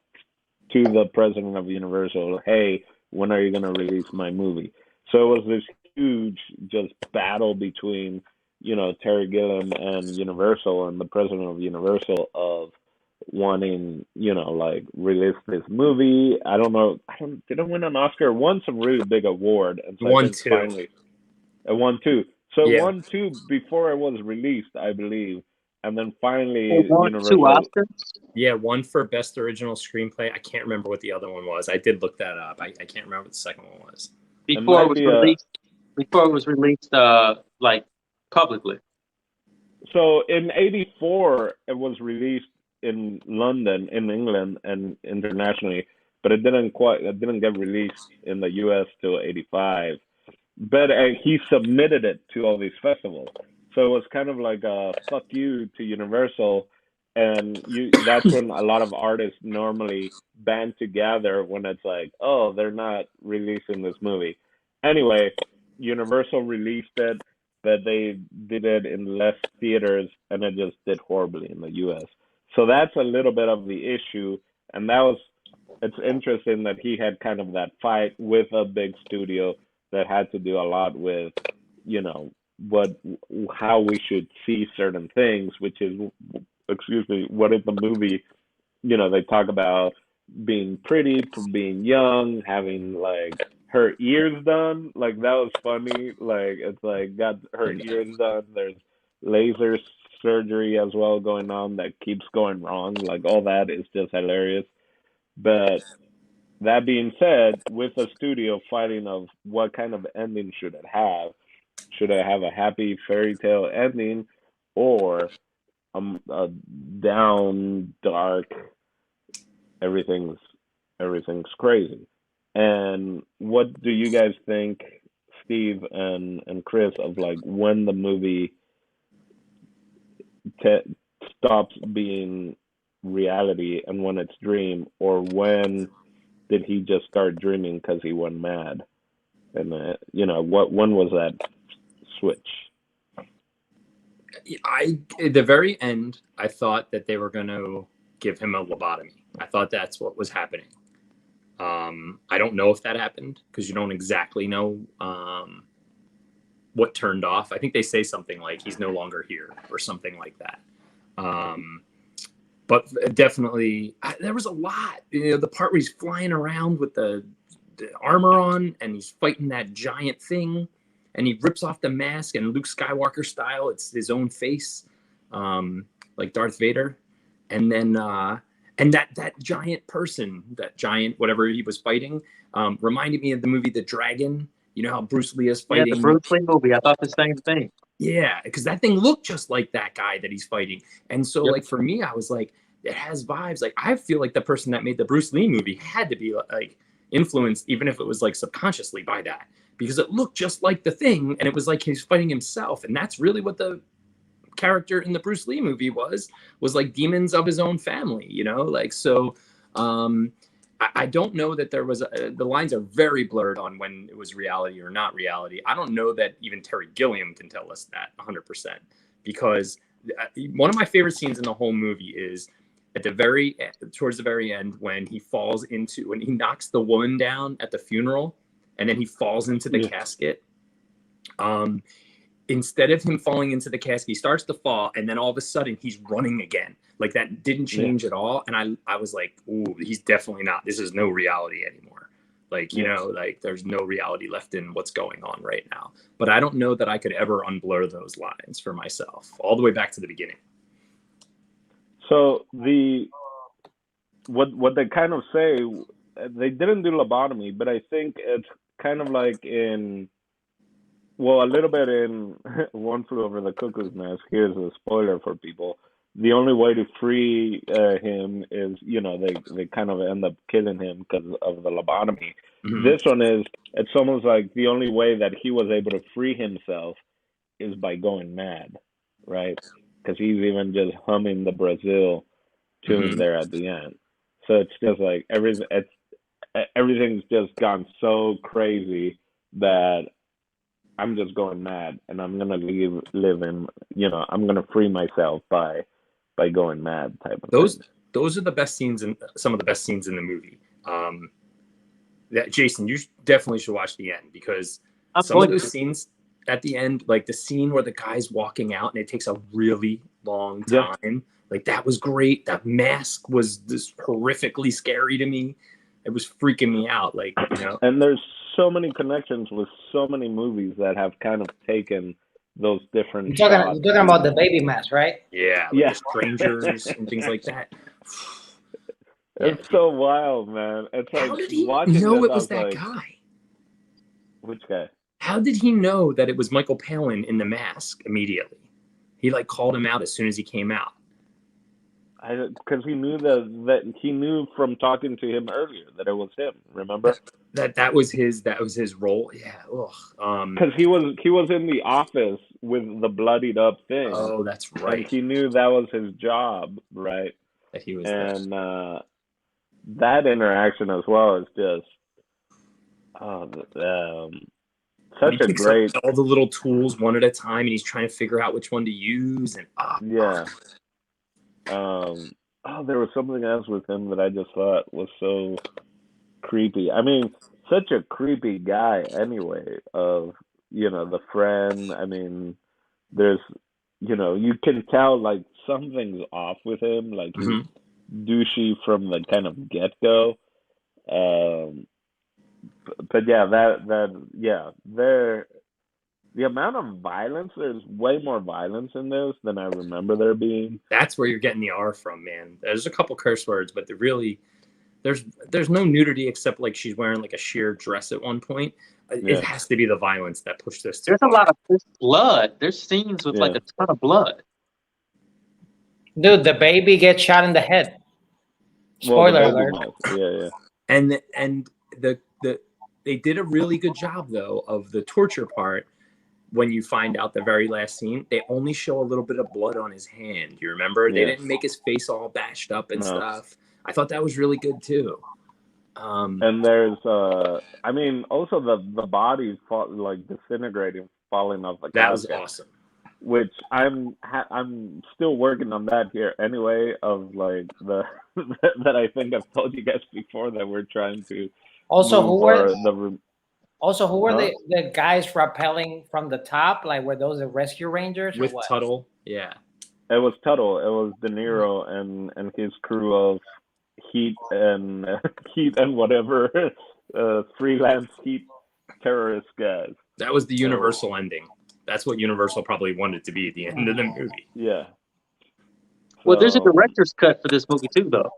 to the president of Universal. Hey, when are you going to release my movie? So it was this huge just battle between, Terry Gilliam and Universal and the president of Universal of wanting, like release this movie. I don't know. Didn't win an Oscar. Won some really big award. And so I think finally it won two. So it won two before it was released, I believe. And then finally, Two Oscars? Yeah, one for Best Original Screenplay. I can't remember what the other one was. I did look that up. I can't remember what the second one was. Before it was released, like publicly. So in '84, it was released in London, in England, and internationally, but it didn't get released in the U.S. till '85. But he submitted it to all these festivals, so it was kind of like a fuck you to Universal, and that's when a lot of artists normally band together when it's like, oh, they're not releasing this movie. Anyway, Universal released it, but they did it in less theaters, and it just did horribly in the U.S. So that's a little bit of the issue, and it's interesting that he had kind of that fight with a big studio that had to do a lot with, how we should see certain things, which is, what is the movie, they talk about being pretty, being young, having like her ears done. Like that was funny. Like it's like got her ears done. There's laser surgery as well going on that keeps going wrong. Like all that is just hilarious. But that being said, with the studio fighting of what kind of ending should it have? Should it have a happy fairy tale ending, or a down dark? Everything's crazy. And what do you guys think, Steve and Chris, of like when the movie stops being reality and when it's dream, or when did he just start dreaming because he went mad? And when was that switch? At the very end, I thought that they were going to give him a lobotomy. I thought that's what was happening. I don't know if that happened because you don't exactly know what turned off. I think they say something like he's no longer here or something like that. But definitely, there was a lot. The part where he's flying around with the armor on and he's fighting that giant thing, and he rips off the mask, and Luke Skywalker style, it's his own face, like Darth Vader. And then And that giant person, that giant whatever he was fighting, reminded me of the movie The Dragon. You know how Bruce Lee is fighting? Yeah, the Bruce Lee movie. I thought the same thing. Yeah, because that thing looked just like that guy that he's fighting. And so, Yep. like, for me, I was like, it has vibes. Like, I feel like the person that made the Bruce Lee movie had to be like influenced, even if it was like subconsciously, by that, because it looked just like the thing, and it was like he's fighting himself. And that's really what the character in the Bruce Lee movie was like demons of his own family, you know, like, so I don't know that there was the lines are very blurred on when it was reality or not reality. I don't know that even Terry Gilliam can tell us that 100%, because one of my favorite scenes in the whole movie is at towards the very end, when he knocks the woman down at the funeral, and then he falls into the casket. Instead of him falling into the casket, he starts to fall, and then all of a sudden he's running again. Like, that didn't change at all. And I was like, ooh, he's definitely not. This is no reality anymore. Like, you know, like, there's no reality left in what's going on right now. But I don't know that I could ever unblur those lines for myself, all the way back to the beginning. So what they kind of say, they didn't do lobotomy, but I think it's kind of like in, well, a little bit in One Flew Over the Cuckoo's Nest. Here's a spoiler for people. The only way to free him is, you know, they kind of end up killing him because of the lobotomy. Mm-hmm. This one is, it's almost like the only way that he was able to free himself is by going mad, right? Because he's even just humming the Brazil tune there at the end. So it's just like everything's just gone so crazy that I'm just going mad, and I'm gonna live in, you know, I'm gonna free myself by going mad type of those thing. Those are the best scenes, and some of the best scenes in the movie. That Jason, you definitely should watch the end, because some of those scenes at the end, like the scene where the guy's walking out and it takes a really long time, like, that was great. That mask was just horrifically scary to me. It was freaking me out, like, you know. And there's so many connections with so many movies that have kind of taken those different You're talking about the baby mask, right? Yeah, like the strangers and things like that. It's so wild, man. It's like, how did he watching know this, it was that guy? Which guy? How did he know that it was Michael Palin in the mask immediately? He like called him out as soon as he came out. Because he knew that he knew from talking to him earlier that it was him. Remember? That was his role. Yeah. Because he was in the office with the bloodied up thing. Oh, that's right. And he knew that was his job, right? That he was. And that interaction as well is just such a great. All the little tools one at a time, and he's trying to figure out which one to use. And there was something else with him that I just thought was so creepy. I mean, such a creepy guy anyway, of, you know, the friend. I mean, there's, you know, you can tell like something's off with him, like he's douchey from the kind of get-go. But yeah, the amount of violence, there's way more violence in this than I remember there being. That's where you're getting the R from, man. There's a couple curse words, but there's no nudity, except like she's wearing like a sheer dress at one point. It has to be the violence that pushed this. There's a lot of blood. There's scenes with like a ton of blood. Dude, the baby gets shot in the head. Spoiler alert. Yeah. And they did a really good job though of the torture part. When you find out the very last scene, they only show a little bit of blood on his hand. You remember? They didn't make his face all bashed up and stuff. I thought that was really good too. And there's I mean, also the bodies like disintegrating, falling off the casket. That was awesome. Which I'm still working on that here anyway, of like the that I think I've told you guys before that we're trying to. Also, who were the guys rappelling from the top? Like, were those the rescue rangers? With Tuttle? Yeah. It was Tuttle. It was De Niro and his crew of Heat and whatever freelance Heat terrorist guys. That was the Universal ending. That's what Universal probably wanted to be at the end of the movie. Yeah. Well, there's a director's cut for this movie too, though.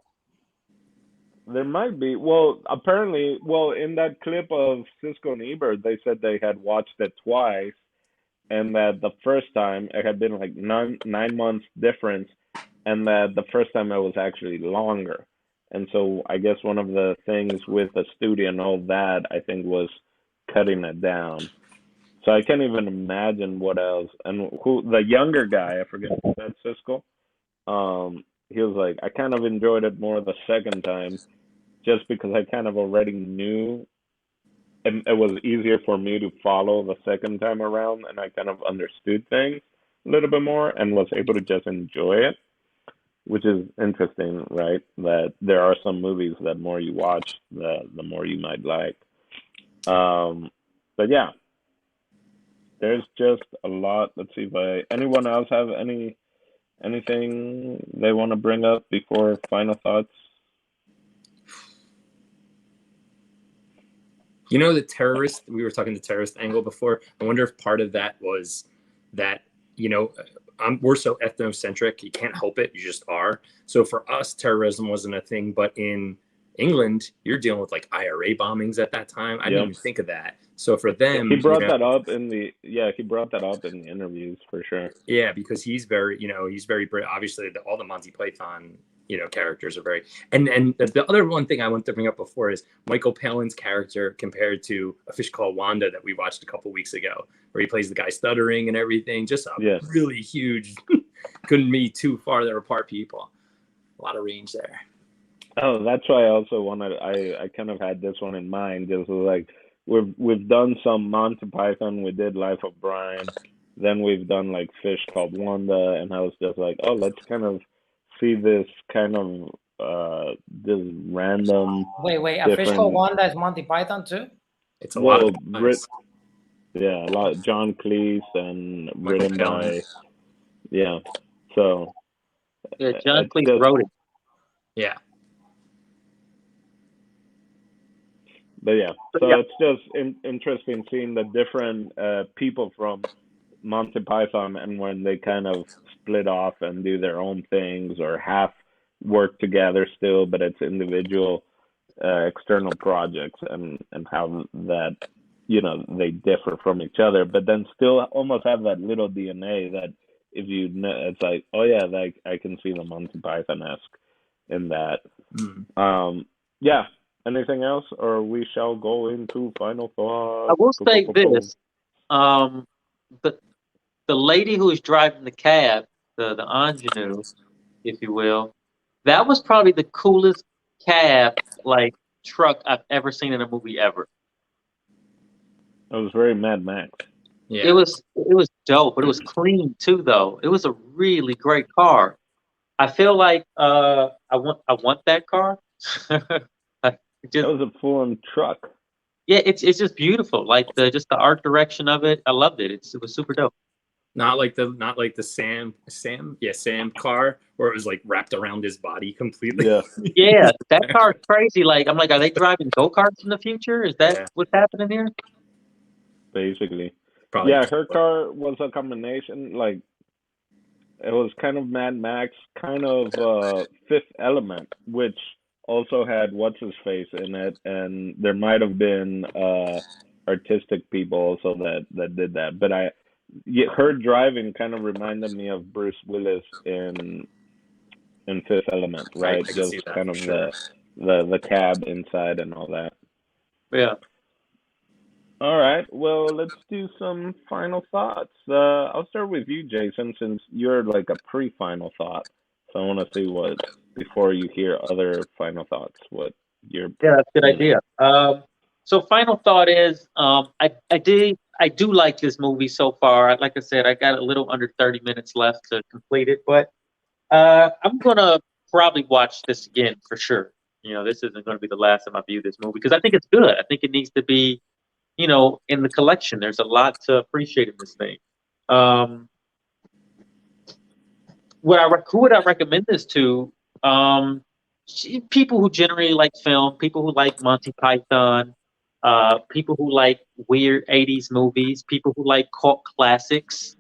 There might be. Well, apparently, well, in that clip of Cisco and Ebert, they said they had watched it twice, and that the first time it had been like 9 months difference, and that the first time it was actually longer. And so I guess one of the things with the studio and all that, I think, was cutting it down. So I can't even imagine what else. And who the younger guy, I forget who said Cisco. He was like, I kind of enjoyed it more the second time, just because I kind of already knew, and it was easier for me to follow the second time around, and I kind of understood things a little bit more and was able to just enjoy it, which is interesting, right? That there are some movies that more you watch, the more you might like. But yeah, there's just a lot. Let's see if anyone else have anything they want to bring up before final thoughts. You know, the terrorist, we were talking the terrorist angle before. I wonder if part of that was that, you know, we're so ethnocentric, you can't help it, you just are. So for us, terrorism wasn't a thing, but in England, you're dealing with like IRA bombings at that time. I didn't even think of that. So for them, he brought that up in the interviews for sure. Yeah, because he's very, he's very obviously all the Monty Python, characters are very, and the other one thing I want to bring up before is Michael Palin's character compared to A Fish Called Wanda that we watched a couple weeks ago, where he plays the guy stuttering and everything. Just a really huge, couldn't be too farther apart people. A lot of range there. Oh, that's why I also wanted. I kind of had this one in mind. Just like we've done some Monty Python. We did Life of Brian. Then we've done like Fish Called Wanda, and I was just like, oh, let's kind of see this kind of this random. Wait, A Fish Called Wanda is Monty Python too? It's a lot of a lot of John Cleese and written by So John Cleese wrote it. Yeah. But it's just interesting seeing the different people from Monty Python, and when they kind of split off and do their own things or half work together still, but it's individual external projects, and how that they differ from each other, but then still almost have that little DNA that if you know, it's like, oh yeah, like I can see the Monty Python-esque in that. Anything else, or we shall go into final thoughts? I will say this: the lady who was driving the cab, the ingenue, if you will, that was probably the coolest cab truck I've ever seen in a movie ever. It was very Mad Max. Yeah. It was dope, but it was clean too, though. It was a really great car. I feel like I want that car. That was a full-on truck. Yeah, it's just beautiful. Like the art direction of it, I loved it. It was super dope. Not like the Sam car where it was like wrapped around his body completely. Yeah, that car is crazy. Like I'm like, are they driving go-karts in the future? Is that what's happening here? Basically, probably. Yeah, her car was a combination. Like it was kind of Mad Max, kind of Fifth Element, which also had what's his face in it, and there might have been artistic people also that did that. But her driving kind of reminded me of Bruce Willis in Fifth Element, right? Just kind of the cab inside and all that. Yeah. All right. Well, let's do some final thoughts. I'll start with you, Jason, since you're like a pre-final thought. So I want to see what, before you hear other final thoughts, what your that's a good idea. So final thought is, I do like this movie so far. Like I said, I got a little under 30 minutes left to complete it, but I'm gonna probably watch this again for sure. This isn't going to be the last time I view this movie because I think it's good. I think it needs to be, in the collection. There's a lot to appreciate in this thing. Who would I recommend this to? People who generally like film, people who like Monty Python, people who like weird 80s movies, people who like cult classics.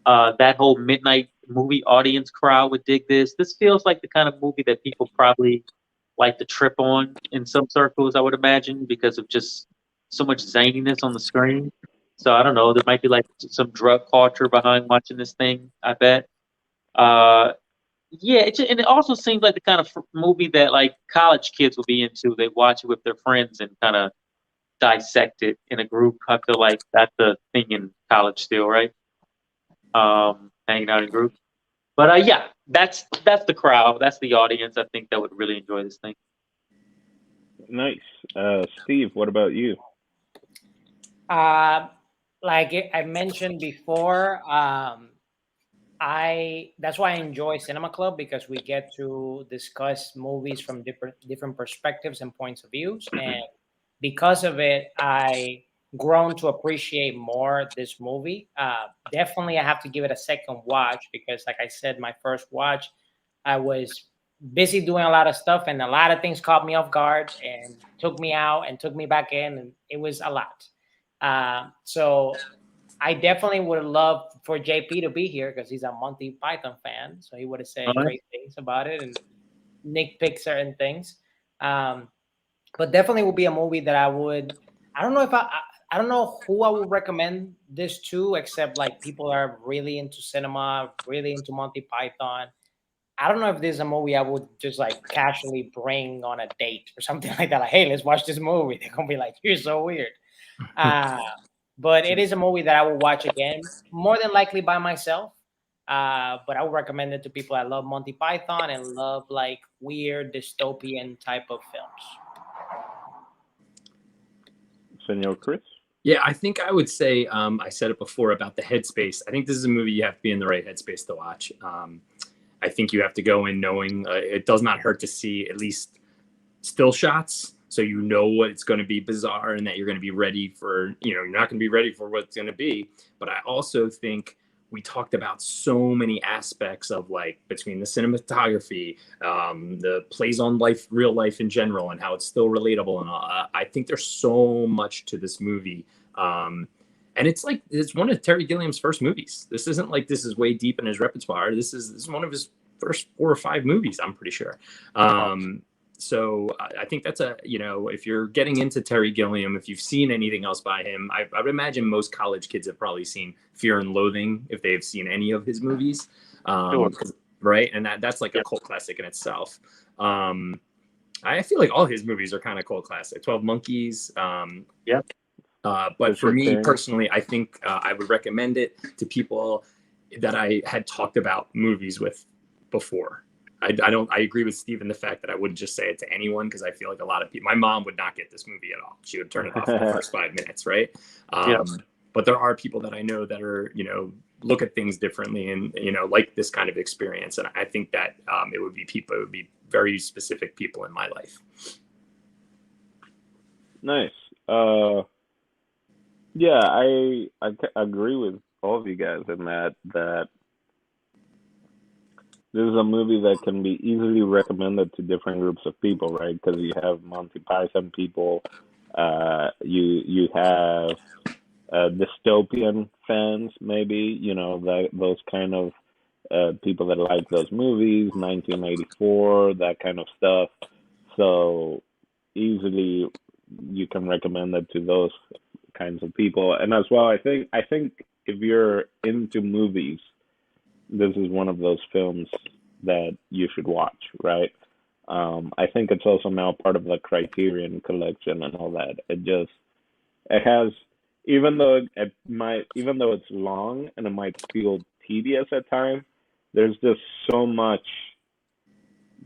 That whole midnight movie audience crowd would dig this. This feels like the kind of movie that people probably like to trip on in some circles, I would imagine, because of just so much zaniness on the screen. So I don't know. There might be like some drug culture behind watching this thing. I bet. Uh, yeah, and it also seems like the kind of movie that like college kids will be into. They watch it with their friends and kind of dissect it in a group. I feel like that's the thing in college still, right? Hanging out in groups. But yeah, that's the crowd. That's the audience. I think that would really enjoy this thing. Nice. Steve, what about you? Like I mentioned before, that's why I enjoy Cinema Club, because we get to discuss movies from different perspectives and points of views, and because of it, I grown to appreciate more this movie. Definitely, I have to give it a second watch because, like I said, my first watch, I was busy doing a lot of stuff, and a lot of things caught me off guard and took me out and took me back in, and it was a lot. So I definitely would love for JP to be here because he's a Monty Python fan, so he would have said All right. great things about it and nitpick certain things. Um, but definitely would be a movie that I would. I don't know if I don't know who I would recommend this to, except like people that are really into cinema, really into Monty Python. I don't know if this is a movie I would just like casually bring on a date or something like that. Like, hey, let's watch this movie. They're gonna be like, you're so weird. Uh, but it is a movie that I will watch again, more than likely by myself. But I would recommend it to people that love Monty Python and love like weird dystopian type of films. Senor Chris? Yeah, I think I would say I said it before about the headspace. I think this is a movie you have to be in the right headspace to watch. I think you have to go in knowing it does not hurt to see at least still shots, so you know what it's going to be bizarre and that you're going to be ready for, you're not going to be ready for what it's going to be. But I also think we talked about so many aspects of like between the cinematography, the plays on life, real life in general, and how it's still relatable. And I think there's so much to this movie. And it's one of Terry Gilliam's first movies. This isn't like this is way deep in his repertoire. This is one of his first 4 or 5 movies, I'm pretty sure. So I think that's if you're getting into Terry Gilliam, if you've seen anything else by him, I would imagine most college kids have probably seen Fear and Loathing if they've seen any of his movies. Sure. Right. And that's like a cult classic in itself. I feel like all his movies are kind of cult classic. 12 Monkeys. But for me personally, I think I would recommend it to people that I had talked about movies with before. I agree with Steve in the fact that I wouldn't just say it to anyone, because I feel like a lot of people, my mom would not get this movie at all. She would turn it off in the first 5 minutes, right? But there are people that I know that are, look at things differently and, like this kind of experience. And I think that it would be very specific people in my life. Nice. Yeah, I agree with all of you guys in that this is a movie that can be easily recommended to different groups of people, right? Because you have Monty Python people, you have dystopian fans, maybe, those kind of people that like those movies, 1984, that kind of stuff. So easily you can recommend it to those kinds of people. And as well, I think if you're into movies, this is one of those films that you should watch, right? I think it's also now part of the Criterion collection and all that. It has, even though it's long and it might feel tedious at times, there's just so much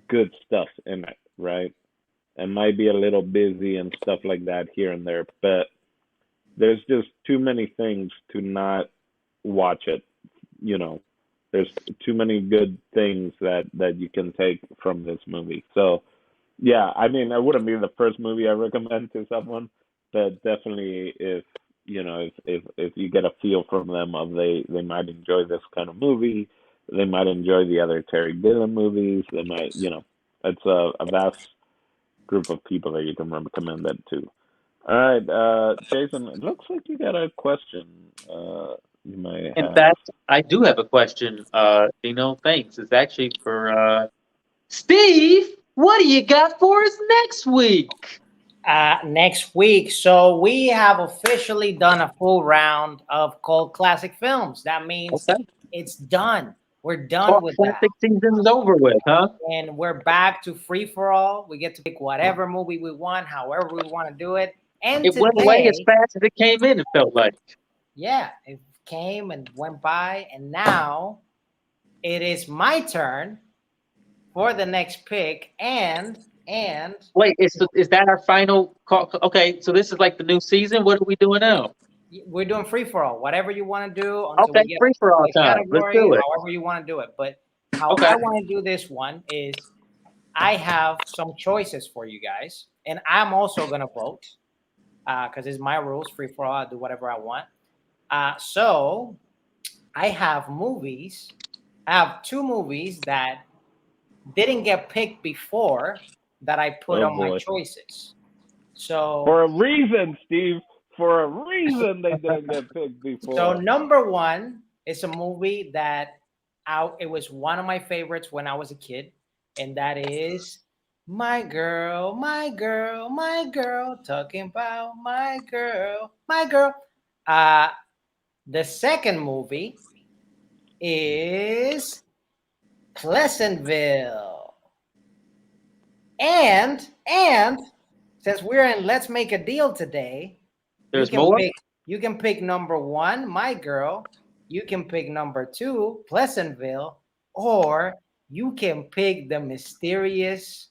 good stuff in it, right? It might be a little busy and stuff like that here and there, but there's just too many things to not watch it. There's too many good things that you can take from this movie. So, yeah, I mean, it wouldn't be the first movie I recommend to someone, but definitely if you get a feel from them of they might enjoy this kind of movie, they might enjoy the other Terry Gilliam movies. They might, it's a vast group of people that you can recommend that to. All right, Jason, it looks like you got a question. You might have. In fact, I do have a question. Thanks. It's actually for Steve. what do you got for us next week? Next week. So we have officially done a full round of cult classic films. That means it's done. We're done with that. Classic season's over with, huh? And we're back to free for all. We get to pick whatever movie we want, however we want to do it. And it went away as fast as it came in, it felt like. Yeah, it came and went by. And now it is my turn for the next pick. And wait, is that our final call? Okay, so this is like the new season. What are we doing now? We're doing free for all. Whatever you want to do. Until okay, we get free for all time. Let's do it. However you want to do it. But how I want to do this one is I have some choices for you guys. And I'm also going to vote because it's my rules. Free for all. I do whatever I want. So I have movies. I have two movies that didn't get picked before that I put on my choices. So for a reason, Steve. For a reason, they didn't get picked before. So number one is a movie that it was one of my favorites when I was a kid, and that is My Girl, My Girl, My Girl, talking about my girl, my girl. The second movie is Pleasantville. And since we're in Let's Make a Deal today, there's more. You can pick number one, My Girl. You can pick number two, Pleasantville, or you can pick the mysterious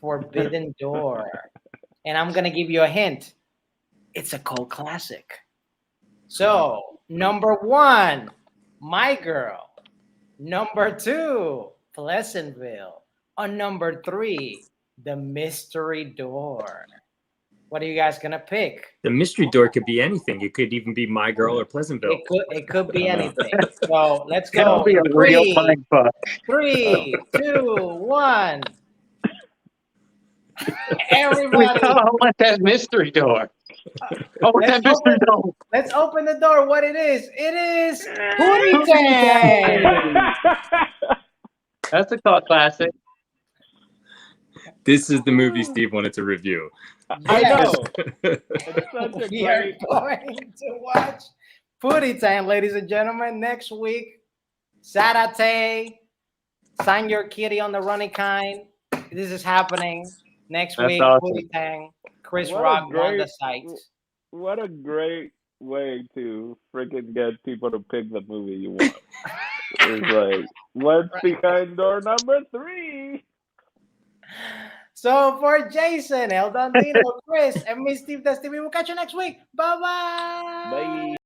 Forbidden Door. And I'm gonna give you a hint. It's a cult classic. So number one, My Girl. Number two, Pleasantville. On number three, The Mystery Door. What are you guys gonna pick? The Mystery Door could be anything. It could even be My Girl or Pleasantville. It could be anything. So let's go. It'll be a real mind fuck. 3, 2, 1. Everybody, I want that Mystery Door. Let's open the door. What it is? It is Pootie Tang. That's a cult classic. This is the movie Steve wanted to review. I know. It's such a We are going to watch Pootie Tang, ladies and gentlemen, next week. Saturday, sign your kitty on the running kind. This is happening next week. Awesome. Pootie Tang, Chris Rock on the site. What a great way to freaking get people to pick the movie you want. It's like, what's behind door number 3? So for Jason, El Dino, Chris, and me, Steve, that's Stevie. We'll catch you next week. Bye-bye. Bye.